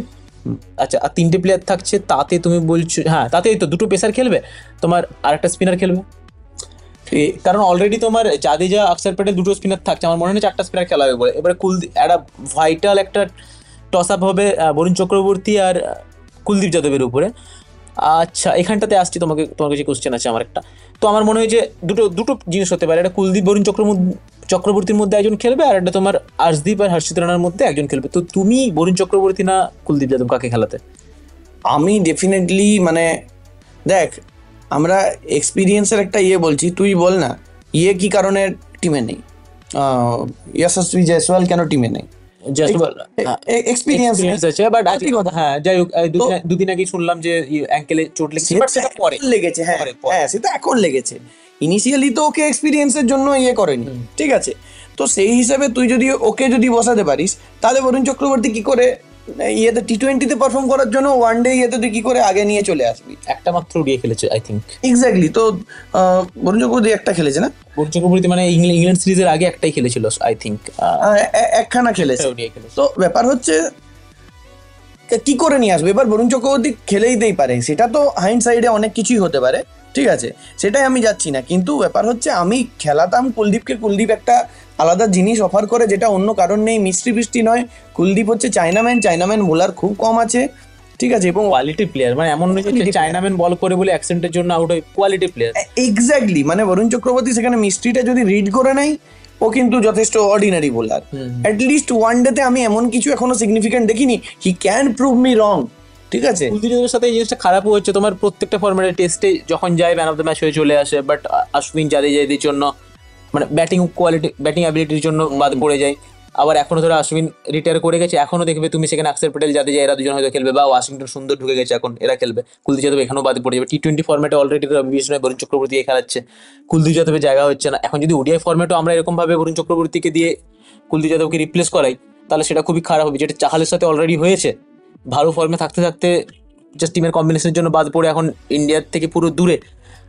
আচ্ছা, আর 3টে প্লেয়ার থাকছে, তাতে তুমি বলছো হ্যাঁ তাতেই তো 2টো পেসার খেলবে, তোমার আরেকটা স্পিনার খেলবে, কারণ অলরেডি তোমার জাদেজা অক্ষর প্যাটেল 2টো স্পিনার থাকছে, আমার মনে হয় 4টা স্পিনার খেলা হবে বলে। এবারে একটা ভাইটাল একটা টস আপ হবে বরুণ চক্রবর্তী আর কুলদীপ যাদবের উপরে। আচ্ছা, এখানটাতে আসছি, তোমার কাছে কোশ্চেন আছে আমার একটা। তো আমার মনে হয় যে দুটো জিনিস হতে পারে, একটা কুলদীপ বরুণ চক্রবর্তীর মধ্যে একজন খেলবে, আর একটা তোমার আর্শদীপ আর হর্ষিত রানার মধ্যে একজন খেলবে। তো তুমি বরুণ চক্রবর্তী না কুলদীপ যাদব কাকে খেলাতে? আমি ডেফিনেটলি মানে দেখ, আমরা এক্সপিরিয়েন্সের একটা বলছি, তুই বল না কি কারণে টিমে নেই যশস্বী জয়সওয়াল, কেন টিমে নেই? এক্সপিরিয়েন্স আছে, বাট হ্যাঁ যাই হোক, দুদিন আগে শুনলাম যে অ্যাঙ্কেলে চোট লেগেছে, বাট সেটা পরে লেগেছে, হ্যাঁ সেটা এখন লেগেছে, ইনিশিয়ালি তো ওকে এক্সপিরিয়েন্সের জন্য করেনি, ঠিক আছে। তো সেই হিসাবে তুই যদি ওকে বসাতে পারিস, তাহলে বরুণ চক্রবর্তী কি করে টি20-তে পারফর্ম করার জন্য ওয়ানডে তুই কি করে আগে নিয়ে চলে আসবি? একটা মাত্র ওডিআই খেলেছে আই থিঙ্ক। এক্স্যাক্টলি, তো বরুণ চক্রবর্তী একটা খেলেছে না? বরুণ চক্রবর্তী মানে ইংল্যান্ড সিরিজের আগে একটাই খেলেছিল আই থিঙ্ক, একখানা খেলেছে। তো ব্যাপার হচ্ছে কি করে নিয়ে আসবে? এবার বরুণ চক্রবর্তী খেলে দিতেই পারে, সেটা তো হাইন্ড সাইডে অনেক কিছুই হতে পারে, ঠিক আছে, সেটাই আমি যাচ্ছি না। কিন্তু ব্যাপার হচ্ছে আমি খেলাতাম কুলদীপকে, কুলদীপ একটা আলাদা জিনিস অফার করে যেটা অন্য কারণ নেই, মিস্ট্রি বৃষ্টি নয়। কুলদীপ হচ্ছে চায়নাম্যান বোলার খুব কম আছে, ঠিক আছে, এবং কোয়ালিটি প্লেয়ার, মানে এমন নয় যে চায়নাম্যান বল করে বলে অ্যাক্সেন্টের জন্য আউট হয়, কোয়ালিটি প্লেয়ার। এক্স্যাক্টলি, মানে বরুণ চক্রবর্তী সেখানে মিস্ট্রিটা যদি রিড করে নেয়, ও কিন্তু যথেষ্ট অর্ডিনারি বোলার। অ্যাটলিস্ট ওয়ান ডেতে আমি এমন কিছু এখনো সিগনিফিকেন্ট দেখিনি, হি ক্যান প্রুভ মি রং, ঠিক আছে। কুলদীপ যাদবের সাথে এই জিনিসটা খারাপও হচ্ছে, তোমার প্রত্যেকটা ফরম্যাটে টেস্টে যখন যায় ম্যান অফ দ্য ম্যাচ হয়ে চলে আসে, বাট অশ্বিন জাদেজাদের জন্য মানে ব্যাটিং কোয়ালিটি, ব্যাটিং অ্যাবিলিটির জন্য বাদ পড়ে যায়। আবার এখনো ধরো অশ্বিন রিটায়ার করে গেছে, এখনো দেখবে তুমি সেখানে অক্ষর প্যাটেল জাদেজা এরা দুজন হয়তো খেলবে, বা ওয়াশিংটন সুন্দর ঢুকে গেছে এখন, এরা খেলবে। কুলদীপ যাদব এখনো বাদ পড়ে যাবে। টি-20 ফরম্যাটে অলরেডি বিবেচনায় বরুণ চক্রবর্তী খেলাচ্ছে, কুলদীপ যাদবের জায়গা হচ্ছে না। এখন যদি ওডিআই ফরম্যাটও আমরা এরকম ভাবে বরুণ চক্রবর্তীকে দিয়ে কুলদীপ যাদবকে রিপ্লেস করাই, তাহলে সেটা খুবই খারাপ হবে, যেটা চাহালের সাথে অলরেডি হয়েছে। ভালো ফর্মে থাকতে থাকতে জাস্ট টিমের কম্বিনেশনের জন্য বাদ পড়ে এখন ইন্ডিয়ার থেকে পুরো দূরে।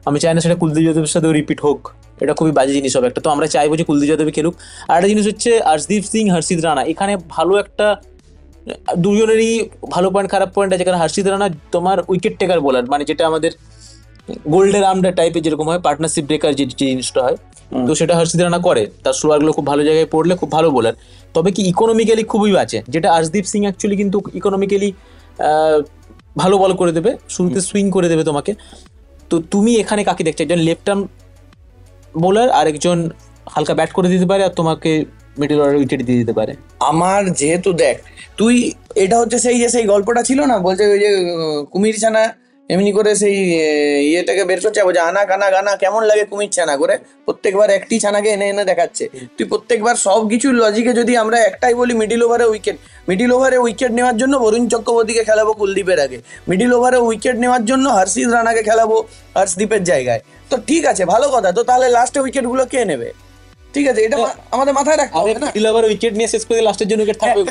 আমি চাই না সেটা কুলদীপ যাদবের সাথেও রিপিট হোক, এটা খুবই বাজে জিনিস হবে একটা। তো আমরা চাইবো যে কুলদীপ যাদব খেলুক। আর একটা জিনিস হচ্ছে আর্শদীপ সিং, হর্ষিত রানা, এখানে ভালো একটা দুজনেরই ভালো পয়েন্ট খারাপ পয়েন্ট আছে। কারণ হর্ষিত রানা তোমার উইকেট টেকার বোলার, মানে যেটা আমাদের গোল্ডের আমডা টাইপের যেরকম হয়, পার্টনারশিপ ব্রেকার যে জিনিসটা হয়, তো সেটা হর্ষিত রানা করে। তার স্লোয়ারগুলো খুব ভালো জায়গায় পড়লে খুব ভালো বোলার, তবে কি ইকোনমিক্যালি খুবই আছে, যেটা আর্শদীপ সিং অ্যাকচুয়ালি কিন্তু ইকোনমিক্যালি ভালো বল করে দেবে, শুরুতে সুইং করে দেবে তোমাকে। তো তুমি এখানে কাকে দেখছো? একজন লেফট আর্ম বোলার, আর একজন হালকা ব্যাট করে দিতে পারে, আর তোমাকে মিডল অর্ডার উইকেট দিয়ে দিতে পারে। আমার যেহেতু দেখ, তুই এটা হচ্ছে সেই গল্পটা ছিল না, বলছে ওই যে কুমির ছানা এমনি করে সেই ইয়েটাকে বের করছে, বলছে আনা কানা গানা কেমন লাগে কুমির ছানা করে, প্রত্যেকবার একটি ছানাকে এনে এনে দেখাচ্ছে। তুই প্রত্যেকবার সব কিছুর লজিকে যদি আমরা একটাই বলি মিডিল ওভারে উইকেট নেওয়ার জন্য বরুণ চক্রবর্তীকে খেলাবো কুলদীপের আগে, মিডিল ওভারে উইকেট নেওয়ার জন্য হর্ষিত রানাকে খেলাবো হর্ষদীপের জায়গায়, তো ঠিক আছে, ভালো কথা। তো তাহলে লাস্টে উইকেটগুলো কে নেবে? ঠিক আছে, এটা আমাদের মাথায় রাখতে হবে না। মিডল ওভারে উইকেট নিয়ে শেষ করে লাস্টের জন্য উইকেট থাকবে।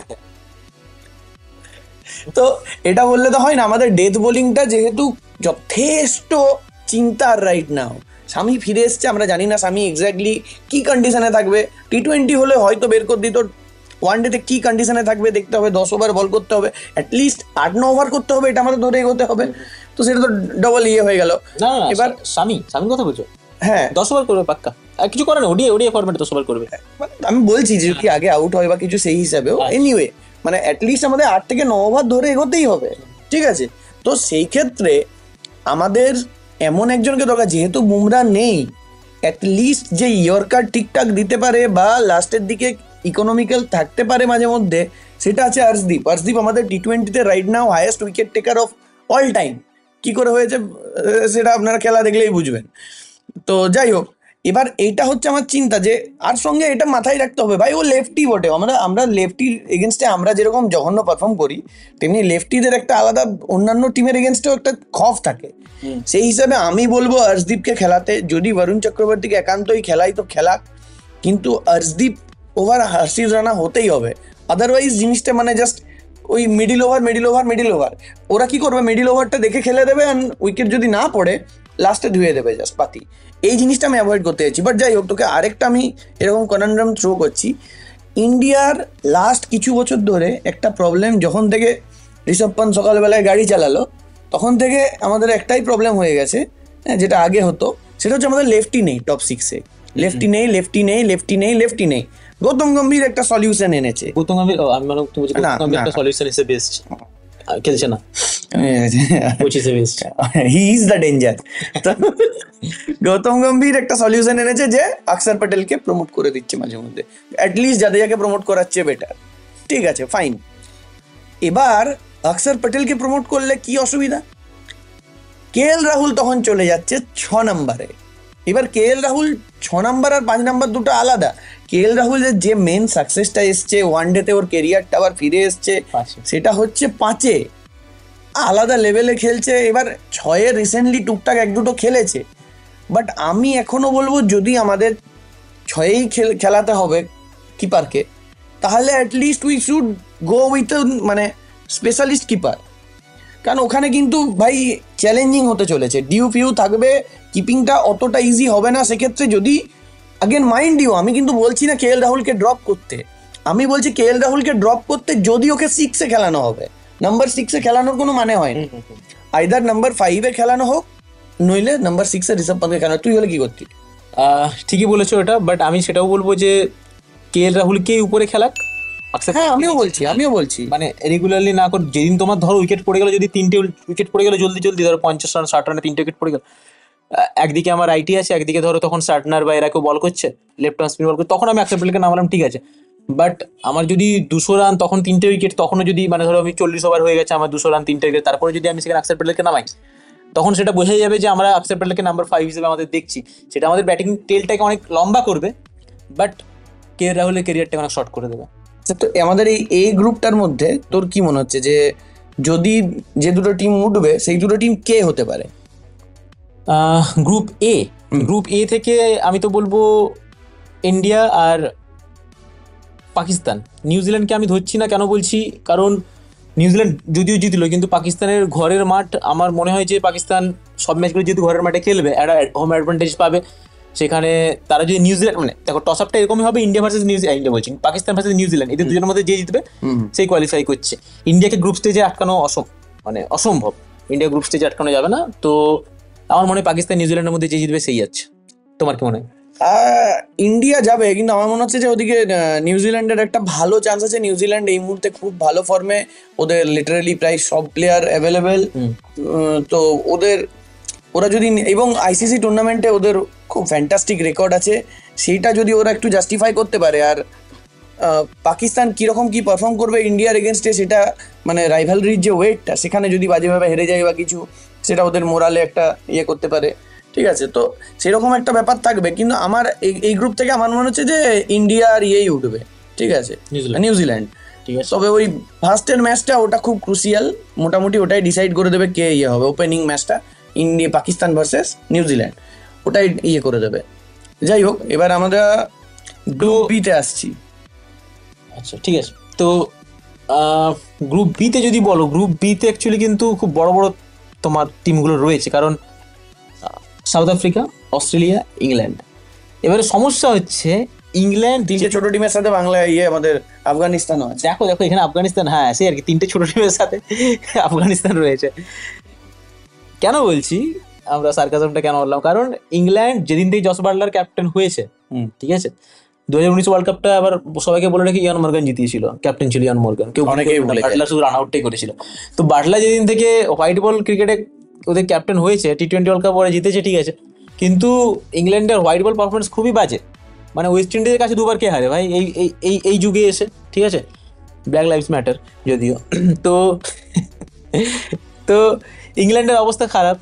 তো এটা বললে তো হয় না। আমাদের ডেথ বোলিংটা যেহেতু যথেষ্ট চিন্তার রাইট নাও, স্বামী ফিরে এসছে, আমরা জানি না স্বামী এক্স্যাক্টলি কি কন্ডিশনে থাকবে। টি-20 হলে হয়তো বের করে দিত, ওয়ান ডেতে কি কন্ডিশনে থাকবে দেখতে হবে। 10 ওভার বল করতে হবে, অ্যাটলিস্ট 8-9 ওভার করতে হবে, এটা আমাদের ধরে এগোতে হবে। তো সেটা তো ডবল হয়ে গেল। না এবার স্বামী কথা বলছো? হ্যাঁ, 10 ওভার করবে পাক্কা, আর কিছু করে না। ওডিআই ফরম্যাটে 10 ওভার করবে। আমি বলছি যে যদি আগে আউট হয় বা কিছু, সেই হিসাবেও এনিওয়ে মানে অ্যাটলিস্ট আমাদের 8 থেকে 9 ওভার ধরে এগোতেই হবে, ঠিক আছে। তো সেই ক্ষেত্রে আমাদের এমন একজনকে দরকার, যেহেতু বুমরা নেই, অ্যাটলিস্ট যে ইয়র্কার ঠিকঠাক দিতে পারে বা লাস্টের দিকে ইকোনমিক্যাল থাকতে পারে মাঝে মধ্যে, সেটা আছে হর্ষদীপ আমাদের টি-20তে right now highest wicket taker of all time. কি করে হয়েছে সেটা আপনারা খেলা দেখলেই বুঝবেন। তো যাই হোক, এবার এইটা হচ্ছে আমার চিন্তা, যে আর সঙ্গে এটা মাথায় রাখতে হবে ভাই, ও লেফটি বটে। আমরা লেফটির এগেনস্টে আমরা যেরকম জঘন্য পারফর্ম করি, তেমনি লেফটিদের একটা আলাদা অন্যান্য টিমের এগেনস্টেও একটা খফ থাকে। সেই হিসাবে আমি বলবো হর্ষদীপকে খেলাতে। যদি বরুণ চক্রবর্তীকে একান্তই খেলাই তো খেলাক, কিন্তু হর্ষদীপ ওভার হর্ষিত রানা হতেই হবে। আদারওয়াইজ জিনিসটা মানে জাস্ট ওই মিডিল ওভার ওরা কি করবে, মিডিল ওভারটা দেখে খেলে দেবে, অ্যান্ড উইকেট যদি না পড়ে লাস্টে ধুয়ে দেবে জাস্ট পাতি। এই জিনিসটা আমি অ্যাভয়েড করতে চাইছি। বাট যাই হোক, তোকে আরেকটা আমি এরকম কনন্ড্রাম থ্রো করছি। ইন্ডিয়ার লাস্ট কিছু বছর ধরে একটা প্রবলেম, যখন থেকে ঋষভ পান্ত সকালবেলায় গাড়ি চালালো তখন থেকে আমাদের একটাই প্রবলেম হয়ে গেছে, যেটা আগে হতো, সেটা হচ্ছে আমাদের লেফটি নেই টপ 6-এ। লেফটি নেই। গৌতম গম্ভীর একটা সলিউশন এনেছে। গৌতম গম্ভীর, আমি মানে তুমি বলছো গৌতম গম্ভীর একটা সলিউশন হিসেবে এসেছে, খেলছে না, he is the danger. Gautam Gambhir একটা সলিউশন এনেছে যে অক্ষর প্যাটেলকে প্রমোট করে দিচ্ছে মাঝে মধ্যে, অ্যাটলিস্ট জাদেজাকে প্রমোট করাচ্ছে বেটার, ঠিক আছে ফাইন। এবার অক্ষর প্যাটেলকে প্রমোট করলে কি অসুবিধা? কেএল রাহুল তখন চলে যাচ্ছে 6 নম্বরে। এবার কেএল রাহুল 6 নম্বর আর 5 নম্বর দুটো আলাদা। কেএল রাহুলের যে মেন সাকসেসটা এসছে ওয়ান ডেতে, ওর কেরিয়ারটা আবার ফিরে এসছে, সেটা হচ্ছে 5-এ আলাদা লেভেলে খেলছে। এবার 6-এ রিসেন্টলি টুকটাক 1-2 খেলেছে, বাট আমি এখনো বলবো যদি আমাদের 6-এই খেলাতে হবে কিপারকে, তাহলে at least we should go with মানে স্পেশালিস্ট কিপার। কারণ ওখানে কিন্তু ভাই চ্যালেঞ্জিং হতে চলেছে, ডিউ থাকবে, কিপিংটা অতটা ইজি হবে না। সেক্ষেত্রে যদি আগেন মাইন্ড ইউ, আমি কিন্তু বলছি না কেএল রাহুলকে ড্রপ করতে, আমি বলছি কেএল রাহুলকে ড্রপ করতে যদি ওকে 6-এ খেলানো হবে, নাম্বার 6-এ খেলানোর কোনো মানে হয় না। আইদার নাম্বার 5-এ খেলানো হোক, নইলে নাম্বার 6-এ ঋষভ পান্তকে খেলানো। তুই হলে কি করতি? ঠিকই বলেছো ওটা, বাট আমি সেটাও বলবো যে কে এল রাহুলকে উপরে খেলাক। হ্যাঁ, আমিও বলছি মানে রেগুলারলি না করে, যেদিন তোমার ধরো উইকেট পড়ে গেল, যদি 3টে উইকেট পড়ে গেল জলদি জলদি, ধরো 50 রান 60 রানে 3টে উইকেট পড়ে গেল, একদিকে আমার আইটি আছে, একদিকে ধরো তখন সার্টনার বা এরা কেউ বল করছে, লেফট আর্ম স্পিন বল করছে, তখন আমি অ্যাক্সেপ্টেবলকে নামালাম, ঠিক আছে। বাট আমার যদি 200 রান তখন 3টে উইকেট, তখনও যদি মানে ধরো আমি 40 ওভার হয়ে গেছে, আমার 200 রান 3টে উইকেট, তারপরে যদি আমি সেখানে অ্যাক্সেপ্টেবলকে নামাই, তখন সেটা বোঝাই যাবে যে আমরা অ্যাক্সেপ্টেবলকে নাম্বার 5 হিসেবে আমাদের দেখছি। সেটা আমাদের ব্যাটিং টেলটাকে অনেক লম্বা করবে, বাট কে এল রাহুলের কেরিয়ারটাকে অনেক শর্ট করে দেবে। আচ্ছা, তো আমাদের এই গ্রুপটার মধ্যে তোর কি মনে হচ্ছে যে যদি যে দুটো টিম উঠবে সেই দুটো টিম কে হতে পারে? গ্রুপ এ থেকে আমি তো বলবো ইন্ডিয়া আর পাকিস্তান। নিউজিল্যান্ডকে আমি ধরছি না, কেন বলছি, কারণ নিউজিল্যান্ড যদিও জিতলো, কিন্তু পাকিস্তানের ঘরের মাঠ, আমার মনে হয় যে পাকিস্তান সব ম্যাচগুলো যেহেতু ঘরের মাঠে খেলবে, একটা হোম অ্যাডভান্টেজ পাবে সেখানে। তারা যদি নিউজিল্যান্ড, মানে দেখো টস আপটা এরকমই হবে, ইন্ডিয়া ভার্সেস ইন্ডিয়া বলছি, পাকিস্তান ভার্সেস নিউজিল্যান্ড, এদের দুজনের মধ্যে যে জিতবে সেই কোয়ালিফাই করছে। ইন্ডিয়াকে গ্রুপ স্টেজে আটকানো অসম্ভব, ইন্ডিয়া গ্রুপ স্টেজে আটকানো যাবে না। তো আমার মনে হয় পাকিস্তান নিউজিল্যান্ডের মধ্যে যে জিতবে সেই যাচ্ছে। তোমার কি মনে হয়? ইন্ডিয়া যাবে, কিন্তু আমার মনে হচ্ছে যে ওদিকে নিউজিল্যান্ডের একটা ভালো চান্স আছে। নিউজিল্যান্ড এই মুহূর্তে খুব ভালো ফর্মে, ওদের লিটারালি প্রায় সব প্লেয়ার অ্যাভেলেবেল। তো ওরা যদি, এবং আইসিসি টুর্নামেন্টে ওদের খুব ফ্যান্টাস্টিক রেকর্ড আছে, সেইটা যদি ওরা একটু জাস্টিফাই করতে পারে, আর পাকিস্তান কীরকম কী পারফর্ম করবে ইন্ডিয়ার এগেনস্টে, সেটা মানে রাইভালরির যে ওয়েটটা, সেখানে যদি বাজেভাবে হেরে যায় বা কিছু, সেটা ওদের মোরালে একটা ইয়ে করতে পারে, ঠিক আছে। তো সেরকম একটা ব্যাপার থাকবে, কিন্তু আমার এই গ্রুপ থেকে আমার মনে হচ্ছে যে ইন্ডিয়া আর ইয়েই উঠবে, ঠিক আছে, নিউজিল্যান্ড, ঠিক আছে। তবে ওই ফার্স্টের ম্যাচটা ওটা খুব ক্রুশিয়াল, মোটামুটি ওটাই ডিসাইড করে দেবে কে ইয়ে হবে। ওপেনিং ম্যাচটা ইন্ডিয়া পাকিস্তান ভার্সেস নিউজিল্যান্ড, ওটাই ইয়ে করে দেবে। যাই হোক, এবার আমরা গ্রুপ বিতে আসছি। আচ্ছা, ঠিক আছে। তো গ্রুপ বিতে যদি বলো, গ্রুপ বিতে অ্যাকচুয়ালি কিন্তু খুব বড় বড় তোমার টিমগুলো রয়েছে, কারণ সাউথ আফ্রিকা, অস্ট্রেলিয়া, ইংল্যান্ড। এবারে সমস্যা হচ্ছে ইংল্যান্ড 3টে ছোট টিমের সাথে বাংলা আমাদের আফগানিস্তানও আছে। দেখো এখানে আফগানিস্তান, হ্যাঁ সে আর কি, 3টে ছোট টিমের সাথে আফগানিস্তান রয়েছে। কেন বলছি, আমরা সার্কাজমটা কেন বললাম, কারণ ইংল্যান্ড যেদিন থেকে জস বাটলার ক্যাপ্টেন হয়েছে, ঠিক আছে, 2019 ওয়ার্ল্ড কাপটা আবার সবাইকে বলে রাখি, ইয়ান মর্গান জিতিয়েছিল, ক্যাপ্টেন ছিল ইয়ান মর্গান, কেউ অনেকেই বলে বাটলার শুধু রান আউটটাই করেছিল। তো বাটলার যেদিন থেকে হোয়াইট বল ক্রিকেটে ওদের ক্যাপ্টেন হয়েছে, টি20 ওয়ার্ল্ড কাপ ওরা জিতেছে, ঠিক আছে, কিন্তু ইংল্যান্ডের হোয়াইট বল পারফরমেন্স খুবই বাজে। মানে ওয়েস্ট ইন্ডিজের কাছে 2বার কে হারে ভাই এই যুগে এসে, ঠিক আছে, ব্ল্যাক লাইভস ম্যাটার যদিও। তো তো ইংল্যান্ডের অবস্থা খারাপ।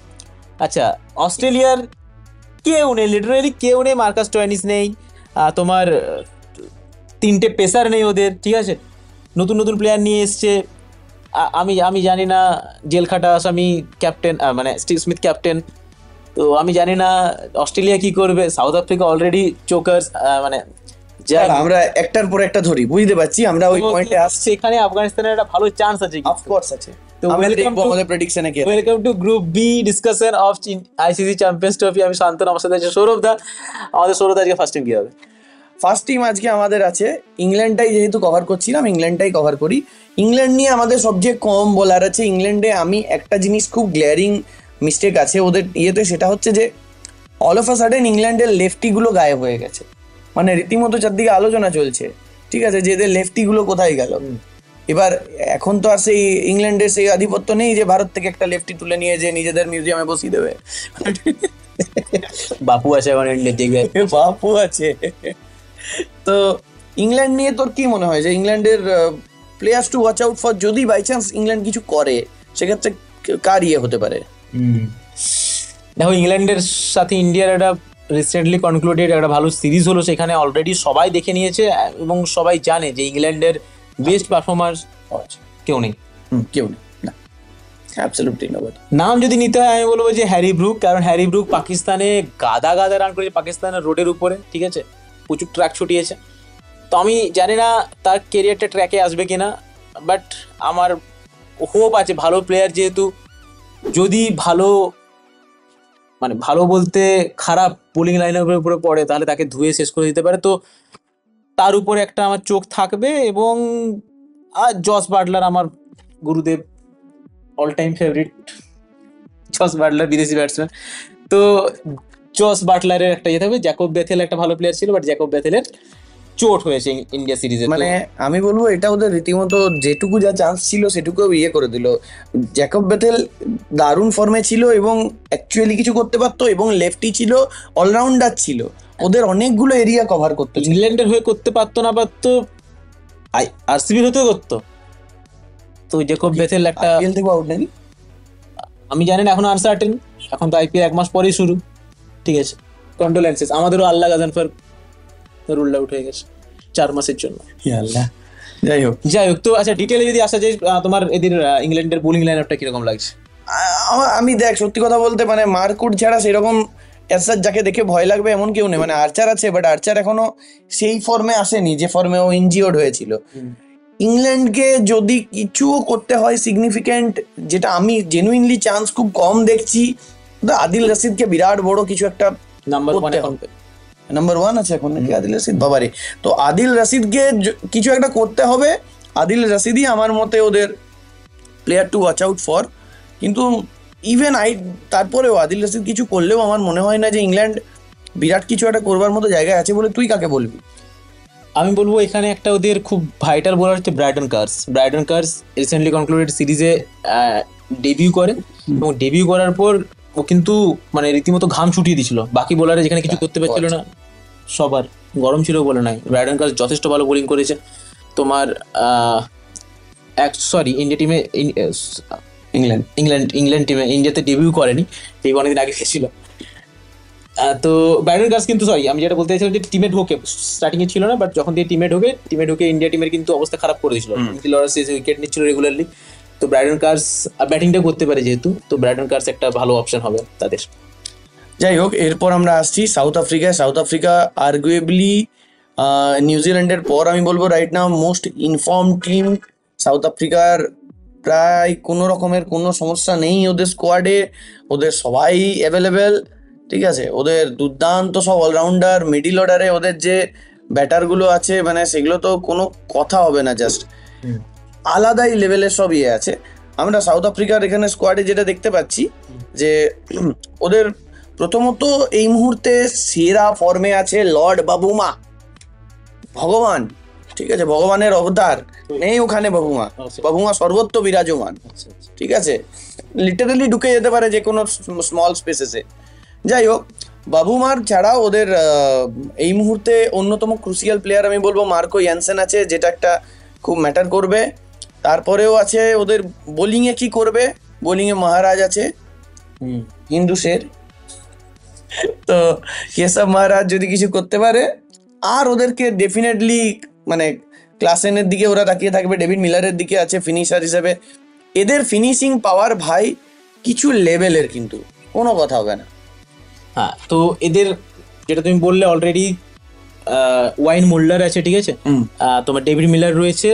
আচ্ছা, অস্ট্রেলিয়ার কেউ নেই, লিটারালি কেউ নেই, মার্কাস স্টোয়ানিস নেই, তোমার 3টে পেসার নেই ওদের, ঠিক আছে, নতুন নতুন প্লেয়ার নিয়ে এসছে। আমি জানি না, জেলখাটা আসামি ক্যাপ্টেন, মানে স্টিভ স্মিথ ক্যাপ্টেন, তো আমি জানি না অস্ট্রেলিয়া কি করবে। সাউথ আফ্রিকা অলরেডি চোকার্স, মানে আমরা একটার পর একটা ধরি, বুঝতে পারছি, আমরা ওই পয়েন্টে আসছি। এখানে আফগানিস্তানের একটা ভালো চান্স আছে, অফকোর্স আছে। তো আমরা দেখবো আমাদের প্রেডিকশনে কি। Welcome to group B discussion of ICC champions trophy. আমি শান্তনু, আমার সাথে আছে সৌরভ দা। আমাদের সৌরভ দা আজকে ফার্স্ট টিম কি হবে? ফার্স্ট টিম আজকে আমাদের আছে ইংল্যান্ডটাই, যেহেতু কভার করছিলাম ইংল্যান্ডটাই কভার করি। ইংল্যান্ড নিয়ে আমাদের সবচেয়ে কম বলার আছে। ইংল্যান্ডে আমি একটা জিনিস খুব গ্ল্যারিং মিস্টেক আছে ওদের ইয়েতে, সেটা হচ্ছে যে অল অফ আ সাডেন ইংল্যান্ডের লেফটিগুলো গায়েব হয়ে গেছে। মানে রীতিমতো চারদিকে আলোচনা চলছে, ঠিক আছে, যে এদের লেফটিগুলো কোথায় গেল। এবার এখন তো আর সেই ইংল্যান্ডের সেই আধিপত্য নেই যে ভারত থেকে একটা লেফটি তুলে নিয়ে যে নিজেদের মিউজিয়ামে বসিয়ে দেবে। বাপু আছে এখন ইন্ডিয়া, বাপু আছে। তো ইংল্যান্ড নিয়ে তোর কি মনে হয় যে ইংল্যান্ডের players two watch out for, যদি বাই চান্স ইংল্যান্ড কিছু করে, সেক্ষেত্রে কার ইয়ে হতে পারে? দেখো, ইংল্যান্ডের সাথে ইন্ডিয়ার একটা রিসেন্টলি কনক্লুডেড একটা ভালো সিরিজ হলো, সেখানে অলরেডি সবাই দেখে নিয়েছে এবং সবাই জানে যে ইংল্যান্ডের বেস্ট পারফর্মার কেউ নেই, কেউ নেই, না, অ্যাবসলিউটলি নবট। নাম যদি নিতে হয় আমি বলবো যে হ্যারি ব্রুক, কারণ হ্যারি ব্রুক পাকিস্তানে গাদা রান করেছে, পাকিস্তানের রোডের উপরে, ঠিক আছে, প্রচুর ট্র্যাক ছুটিয়েছে। তো আমি জানি না তার কেরিয়ারটা ট্র্যাকে আসবে কিনা, বাট আমার হোপ আছে, ভালো প্লেয়ার যেহেতু, যদি ভালো, মানে ভালো বলতে খারাপ বোলিং লাইনের উপরে পড়ে, তাহলে তাকে ধুয়ে শেষ করে দিতে পারে। তো তার উপরে একটা আমার চোখ থাকবে, এবং আর জস বাটলার আমার গুরুদেব all time favourite Jos Buttler, বিদেশি ব্যাটসম্যান। তো জস বাটলারের একটা ইয়ে থাকবে, জ্যাকব বেথেল একটা ভালো প্লেয়ার ছিল, বাট জ্যাকব বেথেলের চোট হয়েছে ইন্ডিয়া সিরিজে। মানে আমি বলবো এটা ওদের রীতিমতো যেটুকু যা চান্স ছিল সেটুকু ইয়ে করে দিল। জ্যাকব বেথেল দারুণ ফর্মে ছিল এবং অ্যাকচুয়ালি কিছু করতে পারতো, এবং লেফটি ছিল, অলরাউন্ডার ছিল, ওদের অনেকগুলো এরিয়া কভার করতে ছিল। ইংল্যান্ডের হয়ে করতে পারতো না পারতো, আরসিবির হতেও করতো। তো জ্যাকব বেথেল একটা, আইপিএল থেকে আউট নাকি আমি জানি না, এখন আনসার্টেন, এখন তো আইপিএল 1 মাস পরেই শুরু, ঠিক আছে। কন্ডোলেন্সেস, আমাদেরও আল্লাহ গাজানফার রুল আউট হয়ে গেছে 4 মাসের জন্য। যাই হোক, তো আচ্ছা ডিটেলে যদি আসা যায়, তোমার এদের ইংল্যান্ডের বোলিং লাইনআপটা কিরকম লাগছে? আমি দেখ সত্যি কথা বলতে মানে মার্কুট ছাড়া সেরকম অ্যাসার যাকে দেখে ভয় লাগবে এমন কেউ নেই। মানে আর্চার আছে, বাট আর্চার এখনো সেই ফর্মে আসেনি যে ফর্মে ও ইনজিওর্ড হয়েছিল। ইংল্যান্ডকে যদি কিছুও করতে হয় সিগনিফিক্যান্ট, যেটা আমি জেনুইনলি চান্স খুব কম দেখছি, আদিল রশিদকে বিরাট বড় কিছু একটা নাম্বার 1 এখন নাম্বার 1 আছে এখন নাকি আদিল রশিদ? বাবারে, তো আদিল রশিদকে কিছু একটা করতে হবে। আদিল রশিদই আমার মতে ওদের player to watch out for. কিন্তু ইভেন তারপরেও আদিল রশিদ কিছু করলেও আমার মনে হয় না যে ইংল্যান্ড বিরাট কিছু একটা করবার মতো জায়গায় আছে বলে তুই কাকে বলবি? আমি বলবো এখানে একটা ওদের খুব ভাইটাল বোলার হচ্ছে ব্রাইডন কার্স রিসেন্টলি কনক্লুডেড সিরিজে ডেবিউ করে, এবং ডেবিউ করার পর ও কিন্তু মানে রীতিমতো ঘাম ছুটিয়ে দিয়েছিল। বাকি বোলারে যেখানে কিছু করতে পারছিল না, সবার গরম ছিল বলে নাই, ব্রাইডন কার্স যথেষ্ট ভালো বোলিং করেছে। তোমার ইন্ডিয়া টিমে, ইংল্যান্ড টিমে, ইন্ডিয়াতে ডেবিউ করেনি, এই অনেকদিন আগে গেছিল। তো ব্রাইডন কার্স কিন্তু, আমি যেটা বলতে চাইছিলাম যে টিমে ঢোকে, স্টার্টিং এ ছিল না, বাট যখন দিয়ে টিমে ঢোকে ইন্ডিয়া টিমের কিন্তু অবস্থা খারাপ করে দিয়েছিল। উইকেট নিচ্ছিল রেগুলারলি। তো ব্রাইডন কার্স ব্যাটিংটা করতে পারে যেহেতু, তো ব্রাইডন কার্স একটা ভালো অপশন হবে তাদের। যাই হোক, এরপর আমরা আসছি সাউথ আফ্রিকা আর্গুয়েবলি নিউজিল্যান্ডের পর আমি বলবো right now most inform team. South আফ্রিকার প্রায় কোনো রকমের কোনো সমস্যা নেই ওদের স্কোয়াডে, ওদের সবাই অ্যাভেলেবেল, ঠিক আছে। ওদের দুর্দান্ত সব অলরাউন্ডার, মিডিল অর্ডারে ওদের যে ব্যাটারগুলো আছে মানে সেগুলো তো কোনো কথা হবে না, জাস্ট আলাদাই লেভেলের সব ইয়ে আছে। আমরা সাউথ আফ্রিকার এখানে স্কোয়াডে যেটা দেখতে পাচ্ছি যে ওদের প্রথমত এই মুহূর্তে সেরা ফর্মে আছে লর্ড বাবুমা, ভগবান, ঠিক আছে, ভগবানের অবতার নেই ওখানে। বাবুমা সর্বত্র বিরাজমান, ঠিক আছে, লিটারালি ঢুকে যেতে পারে যে কোনো স্মল স্পেসেসে। যাই হোক, বাবুমার ছাড়াও ওদের এই মুহূর্তে অন্যতম ক্রুশিয়াল প্লেয়ার আমি বলবো মার্কো ইয়ানসেন আছে, যেটা একটা খুব ম্যাটার করবে। তারপরেও আছে ওদের বোলিংয়ে কি করবে, বোলিংয়ে মহারাজ আছে হিন্দু শের, তো কেশব মহারাজ যদি কিছু করতে পারে, আর ওদেরকে ডেফিনেটলি মানে ক্লাসেনের দিকে ওরা তাকিয়ে থাকবে, ডেভিড মিলারের দিকে আছে ফিনিশার হিসেবে। এদের ফিনিশিং পাওয়ার ভাই কিছু লেভেলের, কিন্তু কোনো কথা হবে না। হ্যাঁ, তো এদের যেটা তুমি বললে অলরেডি ওয়াইন মোল্ডার আছে, ঠিক আছে, তোমার ডেভিড মিলার রয়েছে,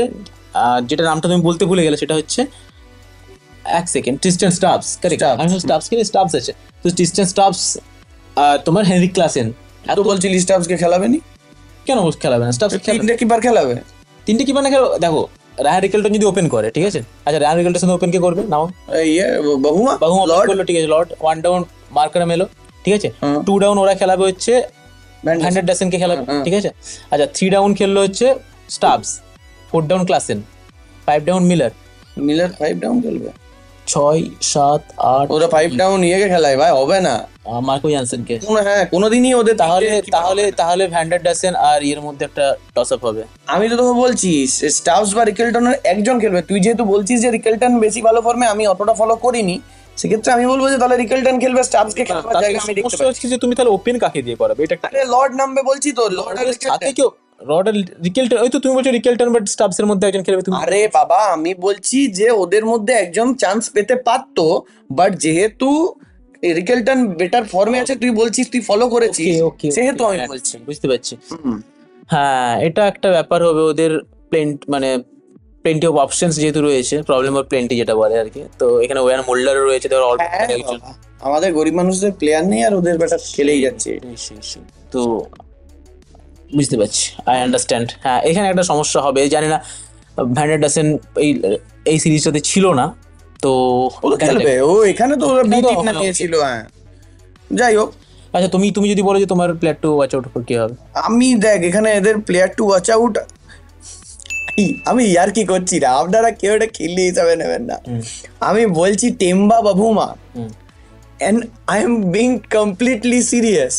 যেটা নামটা তুমি বলতে ভুলে গেলে সেটা হচ্ছে এক সেকেন্ড, ট্রিস্টান স্টাবস, কারেক্ট, আমি স্টাবস আছে। তো ট্রিস্টান স্টাবস, তোমার হেনরিক ক্লাসেন। এত বলছিলি স্টাবসকে খেলাবে নি কেন? খেলাবে না স্টাবস? তিনটে কিপার খেলাবে, তিনটে কিপার না খেলো। দেখো রায়ান রিকেলটন যদি ওপেন করে, ঠিক আছে, আচ্ছা রায়ান রিকেলটন সাথে ওপেন কে করবে? নাও বাবুমা করলো, ঠিক আছে, লর্ড 1 ডাউন মার্কার মেলো, ঠিক আছে, 2 ডাউন ওরা খেলাবে হচ্ছে ভ্যান্ডার ড্যাসেনকে খেলাবে, ঠিক আছে। আচ্ছা 3 ডাউন খেললো হচ্ছে Stubbs, 4 down Klaasen, 5 down Miller 5 down খেলবে, 6, 7, 8 ওরা 5 ডাউন ইয়েকে খেলায় ভাই, হবে না মার্কো ইয়ানসেনকে। হ্যাঁ কোনোদিনই ওদের তাহলে ভ্যান্ডার ড্যাসেন আর এর মধ্যে একটা টস আপ হবে। আমি তো তোকে বলছি স্টাবস বা রিকেলটনের একজন খেলবে। তুই যেহেতু বলছিস যে রিকেলটন বেশি ভালো ফর্মে, আমি অতটা ফলো করিনি, সেক্ষেত্রে আমি বলবো যে তাহলে রিকেলটন খেলবে, স্টাবসকে খেলবার জায়গা আমি দেখতে পাচ্ছি। যে তুমি তাহলে ওপেন কাকে দিয়ে করাবে? এটা লর্ড নামবে বলছি তো, লর্ড আর সাথে কেউ রড আর রিকেলটন, ওই তো তুমি বলছো রিকেলটন বাট স্টাবসের মধ্যে একজন খেলবে তুমি। আরে বাবা, আমি বলছি যে ওদের মধ্যে একজন চান্স পেতে পারতো, বাট যেহেতু রিকেলটন বেটার ফর্মে আছে, তুই বলছিস তুই ফলো করেছিস, সেহেতু আমি বলছি, বুঝতে পারছি। হ্যাঁ, এটা একটা ব্যাপার হবে ওদের, প্লেন্টি অফ অপশনস যেহেতু রয়েছে, প্রবলেম অফ প্লেন্টি যেটা বলে আর কি। তো এখানে ওয়ান মোল্ডারও রয়েছে, আমাদের গরিব মানুষদের প্লেয়ার নেই আর ওদের ব্যাটার খেলেই যাচ্ছে, তো বুঝতে পারছি, আই আন্ডারস্ট্যান্ড। হ্যাঁ, এখানে একটা সমস্যা হবে, জানি না ভ্যান্ডার ড্যাসেন এই এই সিরিজটাতে ছিল না, তো ও তো খেলবে, ও এখানে তো ওরা বি টিম নামিয়েছিল। হ্যাঁ, যাই হোক। আচ্ছা, তুমি যদি বলো যে তোমার প্লেয়ার টু ওয়াচ আউট কি হবে? আমি দেখ এখানে এদের প্লেয়ার টু ওয়াচ আউট, আমি ইয়ার কি করছি না, আপনারা কেউ এটা খেললি হিসাবে নেবেন না। আমি বলছি Temba Bavuma, and I am being completely serious.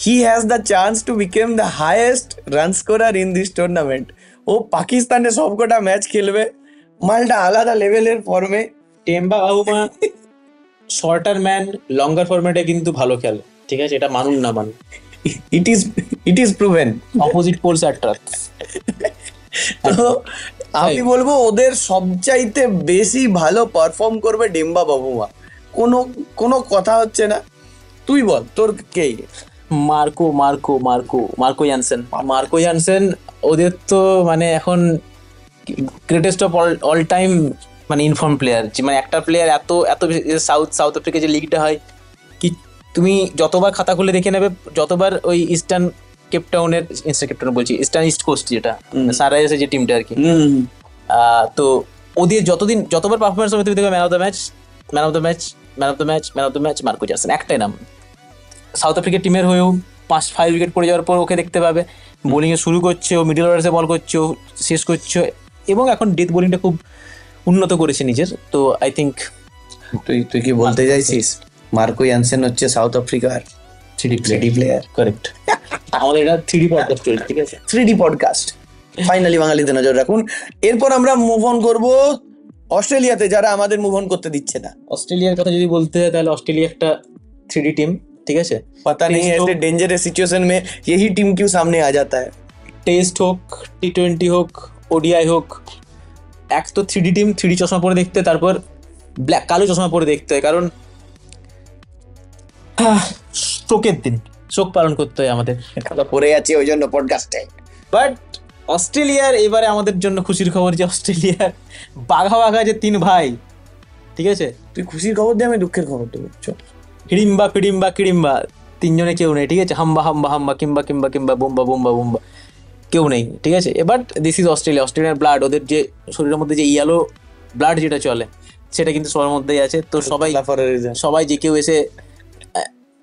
He has the chance to become the highest run scorer in this tournament. ও পাকিস্তানে সবকটা ম্যাচ খেলবে, মালটা আলাদা লেভেলের ফর্মে। Temba Bavuma shorter man, longer ফরম্যাটে কিন্তু ভালো খেলে, ঠিক আছে, এটা মানুন না মানুন, it is proven. Opposite poles attract. তো আমি বলবো ওদের সবচাইতে বেশি ভালো পারফর্ম করবে ডেম্বা বাবুমা, কোনো কথা হচ্ছে না। তুই বল তোর কে? মার্কো ইয়ানসেন ওদের তো মানে এখন গ্রেটেস্ট অফ অল টাইম মানে ইনফর্ম প্লেয়ার, মানে একটা প্লেয়ার এত সাউথ আফ্রিকা যে লিগটা হয় কি, তুমি যতবার খাতা খুলে দেখে নেবে, যতবার ওই ইস্টার্ন বলছি ইস্টার্ন ইস্ট কোস্ট যেটা সানরাইজার্সের যে টিমটা আর কি, তো ওদের যতবার পারফরমেন্স হবে তুমি দেখবে man of the match Marco Jansen, একটাই নাম। সাউথ আফ্রিকার টিমের হয়েও 5 উইকেট পড়ে যাওয়ার পর ওকে দেখতে পাবে, বোলিংয়ে শুরু করছে, ও মিডল অর্ডার্সে বল করছে, ও শেষ করছে, এবং এখন ডেথ বোলিংটা খুব উন্নত করেছে নিজের। তো আই থিঙ্ক তুই কি বলতে চাইছিস মার্কো ইয়ানসেন হচ্ছে সাউথ আফ্রিকার 3D প্লেয়ার? কারেক্ট। আমাদের এটা 3D পডকাস্ট চলছে, ঠিক আছে, 3D পডকাস্ট। ফাইনালি বাঙালিতে নজর রাখুন। এরপর আমরা মুভ অন করবো অস্ট্রেলিয়াতে, যারা আমাদের মুভ অন করতে দিচ্ছে না। অস্ট্রেলিয়ার কথা যদি বলতে হয় তাহলে অস্ট্রেলিয়া একটা 3D টিম, ঠিক আছে, पता नहीं ऐसे डेंजरस सिचुएशन में यही टीम क्यों सामने आ जाता है। টেস্ট হোক, T20 হোক, ওডিআই হোক, এক তো 3D টিম, 3D চশমা পরে দেখতে, তারপর কালো চশমা পরে দেখতে হয়, কারণ শোকের দিন, শোক পালন করতে হয় আমাদের, পড়ে আছে ওই জন্য পডকাস্টে। বাট অস্ট্রেলিয়ার এবারে আমাদের জন্য খুশির খবর যে অস্ট্রেলিয়ার বাঘা যে 3 ভাই, ঠিক আছে, তুই খুশির খবর দে, আমি দুঃখের খবর দেবো। চল, হিড়িম্বা কিড়িম্বা 3 জনে কেউ নেই, ঠিক আছে, হাম্বা কিম্বা বুম্বা কেউ নেই, ঠিক আছে। বাট দিস ইজ অস্ট্রেলিয়ার ব্লাড, ওদের যে শরীরের মধ্যে যে ইয়েলো ব্লাড যেটা চলে সেটা কিন্তু সবার মধ্যেই আছে। তো সবাই যে কেউ এসে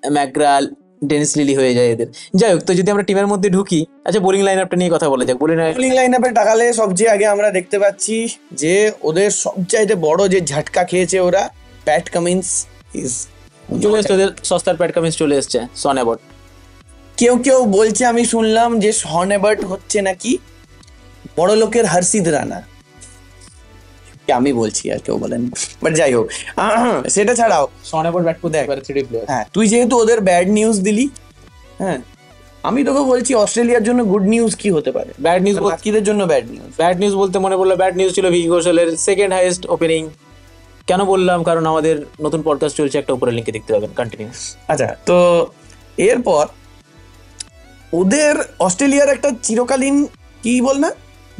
ম্যাকগ্রাল, ডেনিস লিলি হয়ে যায় এদের। যাই হোক, তো যদি আমরা টিমের মধ্যে ঢুকি, আচ্ছা বোলিং লাইন আপটা নিয়ে কথা বলা যাক। বোলিং লাইন আপে টাকালে সবচেয়ে আগে আমরা দেখতে পাচ্ছি যে ওদের সবচাইতে বড় যে ঝাটকা খেয়েছে ওরা, প্যাট কামিন্স চলে এসছে, ওদের সস্তার প্যাট কামিন্স চলে এসছে, সন অ্যাবট। কেউ বলছে, আমি শুনলাম যে শন অ্যাবট হচ্ছে নাকি বড় লোকের হর্ষিত রানা, আমি বলছি আর কেউ বলেন, বাট যাই হোক, সেটা ছাড়াও সন অ্যাবট ব্যাট করতে একবারে 3D প্লেয়ার। হ্যাঁ, তুই যেহেতু ওদের ব্যাড নিউজ দিলি, হ্যাঁ আমি তোকে বলছি অস্ট্রেলিয়ার জন্য গুড নিউজ কি হতে পারে। ব্যাড নিউজ বাকিদের জন্য ব্যাড নিউজ বলতে মনে পড়লো, ব্যাড নিউজ ছিল ভিকি কৌশলের সেকেন্ড হাইয়েস্ট ওপেনিং। কেন বললাম? কারণ আমাদের নতুন পডকাস্ট চলছে, একটা উপরে লিঙ্কে দেখতে পাবেন, কন্টিনিউ। আচ্ছা, তো এরপর ওদের অস্ট্রেলিয়ার একটা চিরকালীন কি বল না,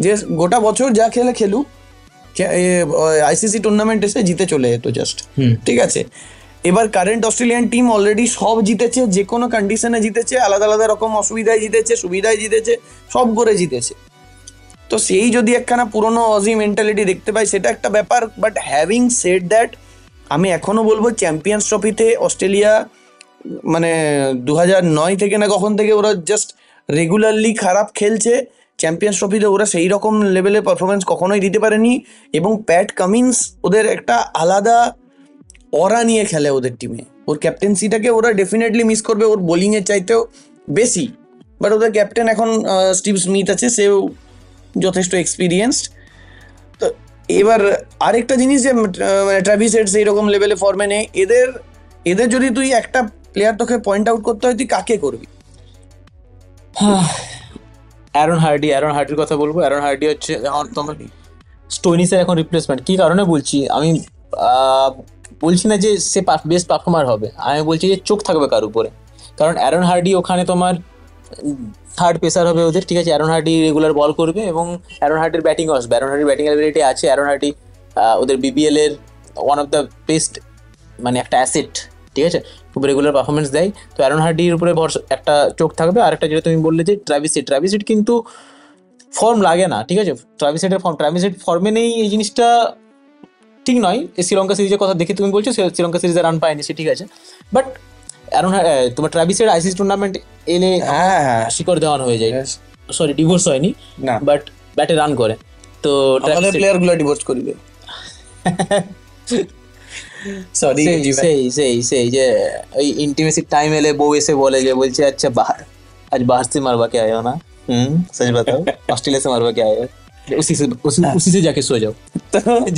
যে গোটা বছর যা খেলুক, আইসিসি টুর্নামেন্ট এসে জিতে চলে যেত জাস্ট, ঠিক আছে। এবার কারেন্ট অস্ট্রেলিয়ান টিম অলরেডি সব জিতেছে, যে কোনো কন্ডিশনে জিতেছে, আলাদা আলাদা রকম অসুবিধায় জিতেছে, সুবিধায় জিতেছে, সব করে জিতেছে। তো সেই যদি একখানা পুরোনো অজি মেন্টালিটি দেখতে পাই সেটা একটা ব্যাপার। বাট হ্যাভিং সেড দ্যাট, আমি এখনো বলবো চ্যাম্পিয়ন্স ট্রফিতে অস্ট্রেলিয়া মানে 2009 থেকে না কখন থেকে ওরা জাস্ট রেগুলারলি খারাপ খেলছে। চ্যাম্পিয়ন্স ট্রফিতে ওরা সেই রকম লেভেলে পারফরমেন্স কখনোই দিতে পারেনি, এবং প্যাট কামিন্স ওদের একটা আলাদা অরা নিয়ে খেলে ওদের টিমে। ওর ক্যাপ্টেন্সিটাকে ওরা ডেফিনেটলি মিস করবে, ওর বোলিংয়ের চাইতেও বেশি। বাট ওদের ক্যাপ্টেন এখন স্টিভ স্মিথ আছে, সেও যথেষ্ট এক্সপিরিয়েন্সড। তো এবার আরেকটা জিনিস যে ট্রাভিস হেড সেই রকম লেভেলে ফর্মে নেই। এদের যদি তুই একটা প্লেয়ার তোকে পয়েন্ট আউট করতে হয়, তুই কাকে করবি? অ্যারন হার্ডির কথা বলবো। অ্যারন হার্ডি হচ্ছে তোমার স্টোনিসের এখন রিপ্লেসমেন্ট। কি কারণে বলছি? আমি বলছি না যে সে বেস্ট পারফর্মার হবে, আমি বলছি যে চোখ থাকবে কার উপরে। কারণ অ্যারন হার্ডি ওখানে তোমার থার্ড পেসার হবে ওদের, ঠিক আছে। অ্যারন হার্ডি রেগুলার বল করবে এবং অ্যারন হার্ডির ব্যাটিংও আসবে। অ্যারন হার্ডির ব্যাটিং অ্যাবিলিটি আছে। অ্যারন হার্ডি ওদের বিবিএল এর ওয়ান অফ দ্য বেস্ট, মানে একটা অ্যাসেট, ঠিক আছে। খুব রেগুলার পারফরমেন্স দেয়। তো অ্যারন হার্ডির উপরে একটা চোখ থাকবে। আর একটা যেটা তুমি বললে যে ট্রাভিস হেড কিন্তু ফর্ম লাগে না, ঠিক আছে? ট্রাভিস হেডের ফর্মে নেই, এই জিনিসটা ঠিক নয়। এই শ্রীলঙ্কা সিরিজের কথা দেখে তুমি বলছো শ্রীলঙ্কা সিরিজে রান পায়নি, সে ঠিক আছে, বাট তোমার ট্রাভিস হেড আইসিসি টুর্নামেন্ট এলে হ্যাঁ শিকড় দেওয়ান হয়ে যায়, সরি ডিভোর্স হয়নি, না বাট ব্যাটে রান করে। তো আমাদের প্লেয়ার গুলো ডিভোর্স করিবে। সরি সেই যে ওই ইন্টিমেসি টাইম এলে বউ এসে বলে যে বলছে আচ্ছা आज बाहर से मरवा के आए हो ना, सच बताओ ऑस्ट्रेलिया से मरवा के आए हो, उसी से जाके सो जाओ।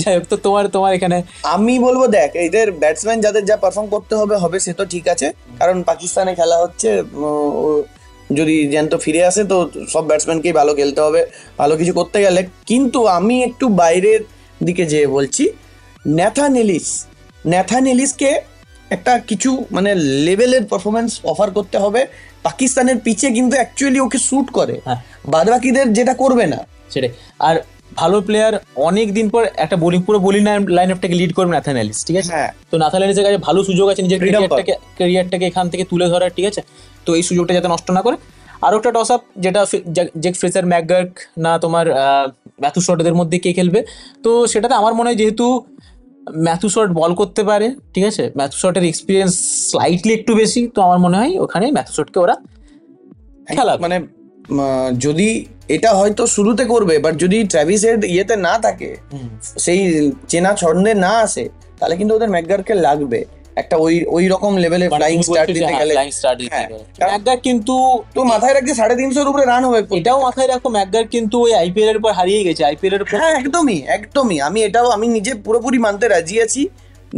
যাই হোক, তো তোমার এখানে আমি বলবো দেখ, এদের ব্যাটসম্যান যাদের যা পারফর্ম করতে হবে সে তো ঠিক আছে, কারণ পাকিস্তানে খেলা হচ্ছে, যদি জ্যান্ত ফিরে আসে তো সব ব্যাটসম্যানকেই ভালো খেলতে হবে ভালো কিছু করতে গেলে। কিন্তু আমি একটু বাইরের দিকে যেয়ে বলছি, ন্যাথান এলিসকে একটা কিছু মানে লেভেলের পারফরমেন্স অফার করতে হবে। পাকিস্তানের পিচে কিন্তু অ্যাকচুয়ালি ওকে স্যুট করে, বাদবাকিদের যেটা করবে না সেটাই। আর ভালো প্লেয়ার অনেক দিন পর একটা পুরো বোলিং লাইন আপটাকে লিড করবে ন্যাথান এলিস, ঠিক আছে? তো ন্যাথান এলিসের কাছে ভালো সুযোগ আছে নিজের ক্যারিয়ারটাকে এখান থেকে তুলে ধরার, ঠিক আছে? তো এই সুযোগটা যাতে নষ্ট না করে। আরও একটা টস আপ, যেটা জেক ফ্রেজার ম্যাকগার্ক না তোমার ম্যাথু শর্টদের মধ্যে কে খেলবে, তো সেটাতে আমার মনে হয় যেহেতু ম্যাথু শর্ট বল করতে পারে, ঠিক আছে, ম্যাথু শর্টের এক্সপিরিয়েন্স স্লাইটলি একটু বেশি, তো আমার মনে হয় ওখানে ম্যাথু শর্টকে ওরা খেলা মানে যদি এটা হয়তো শুরুতে করবে, বাট যদি ট্র্যাভিস হেড ইয়েতে না থাকে, সেই চেনা ছন্দে না আসে, তাহলে কিন্তু ওদের ম্যাকগার্ককে লাগবে একটা ওই রকম লেভেলে ফ্লাইং স্টার্ট দিতে গেলে। ম্যাকগার্ক কিন্তু তো মাথায় রাখছি 350 উপরে রান হবে, এটাও মাথায় রাখো ম্যাকগার্ক কিন্তু ওই আইপিএল এর পর হারিয়ে গেছে, আইপিএল এর পর। হ্যাঁ একদমই আমি নিজে পুরোপুরি মানতে রাজি আছি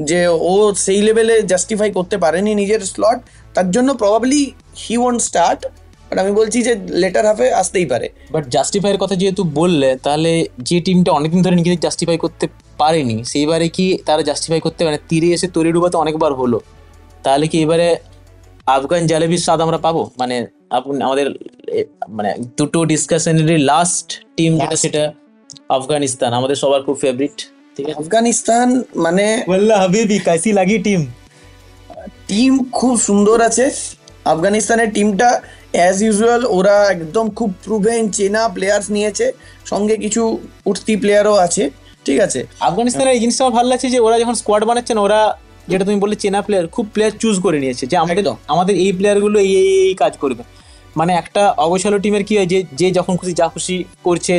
যে ও সেই লেভেলে জাস্টিফাই করতে পারেনি নিজের স্লট, তার জন্য probably he won't start, but আমি বলছি যে লেটার হাফে আসতেই পারে। বাট জাস্টিফাইয়ের কথা যেহেতু বললে, তাহলে যে টিমটা অনেকদিন ধরে নিজেদের জাস্টিফাই করতে পারেনি, সেইবারে কি তারা জাস্টিফাই করতে পারে? তীরে এসে তরি ডুবা তো অনেকবার হলো, তাহলে কি এবারে আফগান জালেবির স্বাদ আমরা পাবো? মানে আমাদের মানে দুটো ডিসকাশনেরই লাস্ট টিম যেটা, সেটা আফগানিস্তান, আমাদের সবার খুব ফেভারিট, ঠিক আছে? আফগানিস্তান মানে ওয়াল্লাহ হাবিবি কাইসি লাগি টিম খুব সুন্দর আছে। আফগানিস্তানের টিমটা অ্যাজ ইউজুয়াল ওরা একদম খুব প্রুভেন চেনা প্লেয়ার্স নিয়েছে, সঙ্গে কিছু উঠতি প্লেয়ারও আছে, ঠিক আছে? আফগানিস্তানের এই জিনিসটা আমার ভালো লাগছে যে ওরা যখন স্কোয়াড বানাচ্ছেন, ওরা যেটা তুমি বললে চেনা প্লেয়ার, খুব প্লেয়ার চুজ করে নিয়েছে যে আমাদের এই প্লেয়ারগুলো এই কাজ করবে। মানে একটা অগোছালো টিমের কি হয়, যে যখন খুশি যা খুশি করছে,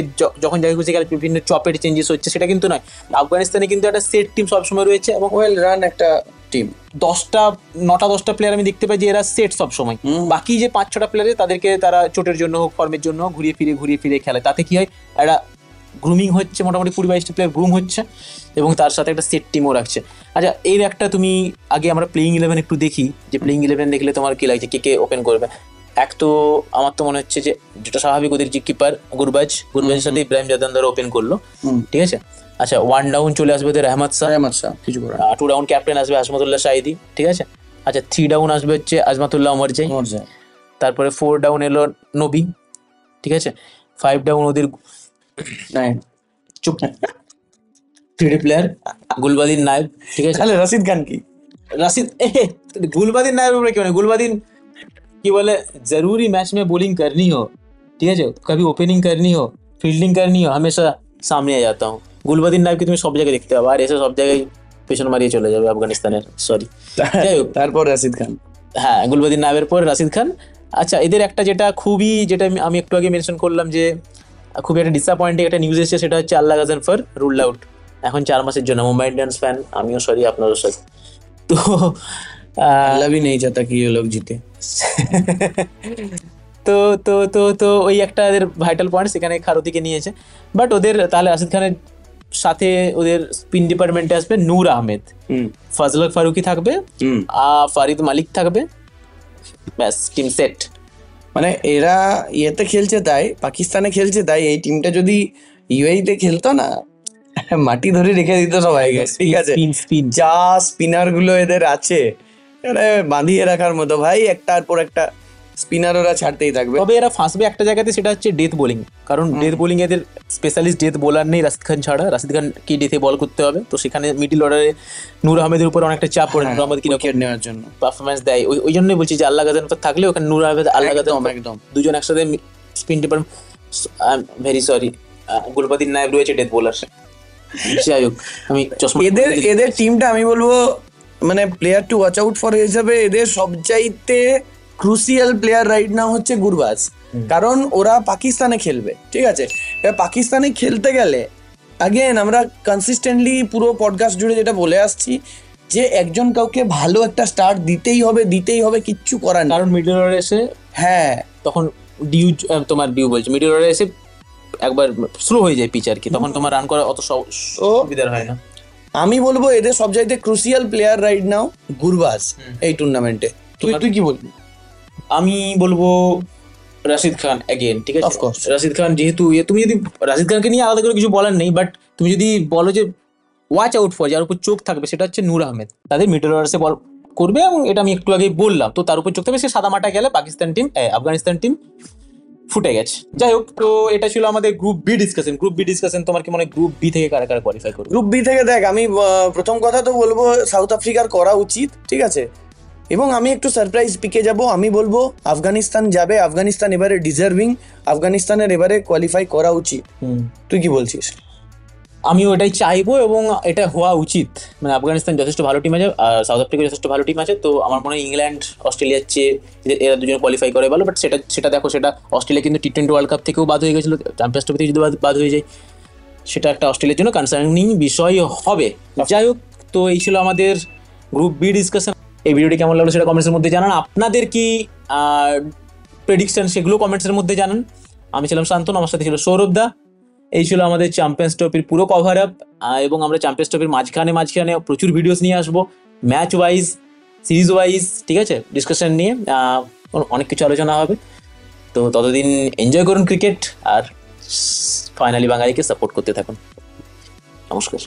যখন যা খুশি খেলে বিভিন্ন চপের চেঞ্জেস হচ্ছে, সেটা কিন্তু নয়। আফগানিস্তানে কিন্তু একটা সেট টিম সবসময় রয়েছে এবং ওয়েল রান একটা টিম। 9-10টা প্লেয়ার আমি দেখতে পাই যে এরা সেট সবসময়, বাকি যে 5-6টা প্লেয়ার তাদেরকে তারা চোটের জন্য হোক ফর্মের জন্য ঘুরিয়ে ফিরে খেলে। তাতে কি হয়, একটা গ্রুমিং হচ্ছে, মোটামুটি 20-22টা প্লেয়ার গ্রুম হচ্ছে এবং তার সাথে একটা সেট টিমও রাখছে। আচ্ছা, এর একটা তুমি আগে আমরা প্লেইং 11 একটু দেখি, যে প্লেইং 11 দেখলে তোমার কি লাগছে, কে ওপেন করবে? এক তো আমার তো মনে হচ্ছে যে যেটা স্বাভাবিক, ওদের যে কিপার গুরবাজের সাথে ইব্রাহিম জাদানদার ওপেন করলো, ঠিক আছে? আচ্ছা, 1 ডাউন চলে আসবে ওদের রহমত শাহ, কিছু করে 2 ডাউন ক্যাপ্টেন আসবে আজমতুল্লাহ শাহিদি, ঠিক আছে? আচ্ছা, 3 ডাউন আসবে হচ্ছে আজমাতুল্লাহ ওমরজাই, তারপরে 4 ডাউন এলো নবী, ঠিক আছে? 5 ডাউন ওদের চুপ 3 প্লেয়ার গুলবাদিন নায়েব, ঠিক আছে? তাহলে রশিদ খান কি गुलबादिन नायब क्यों नहीं? गुलबादिन की बोले जरूरी मैच में बॉलिंग करनी हो, ठीक है, कभी ओपनिंग करनी हो, फील्डिंग करनी हो, हमेशा सामने आ जाता हूँ। गुलबादिन नायब की তুমি সব জায়গায় দেখতে পাবে, আর এসে সব জায়গায় পেছন মারিয়ে চলে যাবে আফগানিস্তানের, সরি। তারপর রাশিদ খান, হ্যাঁ, গুলবাদিন নায়েবের পর রাশিদ খান। আচ্ছা, এদের একটা যেটা আমি একটু আগে মেনশন করলাম যে খুবই একটা ডিসঅ্যাপয়েন্টিং একটা নিউজ এসেছে, সেটা হচ্ছে আল্লাহ গাজনফর রুলড আউট এখন 4 মাসের জন্য। মুম্বাই ইন্ডিয়ান্স ফ্যান আমিও, সরি আপনারও সাথে। তো अल्लाह भी नहीं चाहता कि ये लोग जीते। তো তো তো তো ওই একটা এদের ভাইটাল পয়েন্ট, সেখানে খারতিকে নিয়েছে। বাট ওদের তাহলে রাশিদ খানের সাথে ওদের স্পিন ডিপার্টমেন্টে আসবে নূর আহমেদ, ফজল ফারুকি থাকবে, ফারিদ মালিক থাকবে, ব্যাস টিম সেট। মানে এরা ইয়েতে খেলছে তাই, পাকিস্তানে খেলছে তাই, এই টিমটা যদি ইউএইতে খেলতো না, মাটি ধরে রেখে দিত সবাইকে, ঠিক আছে? যা স্পিনার গুলো এদের আছে, বাঁধিয়ে রাখার মতো ভাই, একটার পর একটা স্পিনার ওরা ছাড়তেই থাকবে। তবে এরা ফাঁসবে একটা জায়গাতে, সেটা হচ্ছে ডেথ বোলিং, কারণ ডেথ বোলিং এদের স্পেশালিস্ট ডেথ বোলার নেই রাশিদ খান ছাড়া। রাশিদ খান কি ডেথে বল করতে হবে, তো সেখানে মিডল অর্ডারে নূর আহমেদের উপর অনেকটা চাপ পড়ে, নূর আহমেদ উইকেট নেওয়ার জন্য পারফরমেন্স দেয়। ওই জন্যই বলছি যে আল্লাহ গাজনফর থাকলে ওখানে নূর আহমেদ, আল্লাহ গাজনফর দুজন একসাথে spin department I am very sorry, Gulbadin নায়েব রয়েছে ডেথ বোলার। যাই হোক, আমি চশমা এদের টিমটা আমি বলবো মানে player to watch out for হিসাবে এদের সবচাইতে ক্রুসিয়াল প্লেয়ার রাইট নাও হচ্ছে গুরবাজ, কারণ ওরা পাকিস্তানে খেলবে, ঠিক আছে? এবার পাকিস্তানে খেলতে গেলে আগেন আমরা কনসিস্টেন্টলি পুরো পডকাস্ট জুড়ে যেটা বলে আসছি যে একজন কাউকে ভালো একটা স্টার্ট দিতেই হবে, কিচ্ছু করার নেই। কারণ মিডল অর্ডারে এসে হ্যাঁ, তখন তোমার ডিউ বলছে মিডল অর্ডারে এসে একবার স্লো হয়ে যায় পিচ আর কি, তখন তোমার রান করা অত সুবিধার হয় না। আমি বলবো এদের সবচাইতে crucial player right now Gurbaz এই টুর্নামেন্টে। তুই কি বলবি? আমি বলবো রাশিদ খান অ্যাগেন, ঠিক আছে? Of course. রাশিদ খান যেহেতু তুমি যদি রাশিদ খানকে নিয়ে আলাদা করে কিছু বলার নেই, বাট তুমি যদি বলো যে ওয়াচ আউট ফর, যার উপর চোখ থাকবে সেটা হচ্ছে নূর আহমেদ। তাদের মিডল অর্ডারে বল করবে এবং এটা আমি একটু আগেই বললাম, তো তার উপর চোখ থাকবে। সে সাদা মাঠে গেলে আফগানিস্তান টিম ফুটে গেছে। যাই হোক, তো এটা ছিল আমাদের গ্রুপ বি ডিসকাশন। তোমার কি মনে হয় গ্রুপ বি থেকে কারা কারা কোয়ালিফাই করবে? গ্রুপ বি থেকে দেখ, আমি প্রথম কথা তো বলবো সাউথ আফ্রিকার করা উচিত, ঠিক আছে? এবং আমি একটু সারপ্রাইজ পিকে যাব, আমি বলবো আফগানিস্তান যাবে। আফগানিস্তান এবারে ডিজার্ভিং, আফগানিস্তানের এবারে কোয়ালিফাই করা উচিত। তুই কি বলছিস? আমিও এটাই চাইবো এবং এটা হওয়া উচিত। মানে আফগানিস্তান যথেষ্ট ভালো টিম আছে আর সাউথ আফ্রিকা যথেষ্ট ভালো টিম আছে, তো আমার মনে হয় ইংল্যান্ড অস্ট্রেলিয়ার চেয়ে এরা দুজন কোয়ালিফাই করে ভালো। বাট সেটা দেখো, সেটা অস্ট্রেলিয়া কিন্তু টি-20 ওয়ার্ল্ড কাপ থেকেও বাদ হয়ে গেছিলো, চ্যাম্পিয়ন্স ট্রফি থেকে যদি বাদ হয়ে যায় সেটা একটা অস্ট্রেলিয়ার জন্য কনসার্নিং বিষয় হবে। যাই হোক, তো এই ছিল আমাদের গ্রুপ বি ডিসকাশন। এই ভিডিওটি কেমন লাগলো সেটা কমেন্টসের মধ্যে জানান। আপনাদের কি প্রেডিকশন সেগুলো কমেন্টসের মধ্যে জানান। আমি ছিলাম শান্তনু, আমার সাথে ছিল সৌরভ দা। এই ছিল আমাদের চ্যাম্পিয়ন্স ট্রফির পুরো কভার আপ, এবং আমরা চ্যাম্পিয়ন্স ট্রফির মাঝখানে প্রচুর ভিডিওস নিয়ে আসবো, ম্যাচ ওয়াইজ, সিরিজ ওয়াইজ, ঠিক আছে? ডিসকাশন নিয়ে অনেক কিছু আলোচনা হবে। তো ততদিন এনজয় করুন ক্রিকেট আর ফাইনালি বাঙালিকে সাপোর্ট করতে থাকুন। নমস্কার।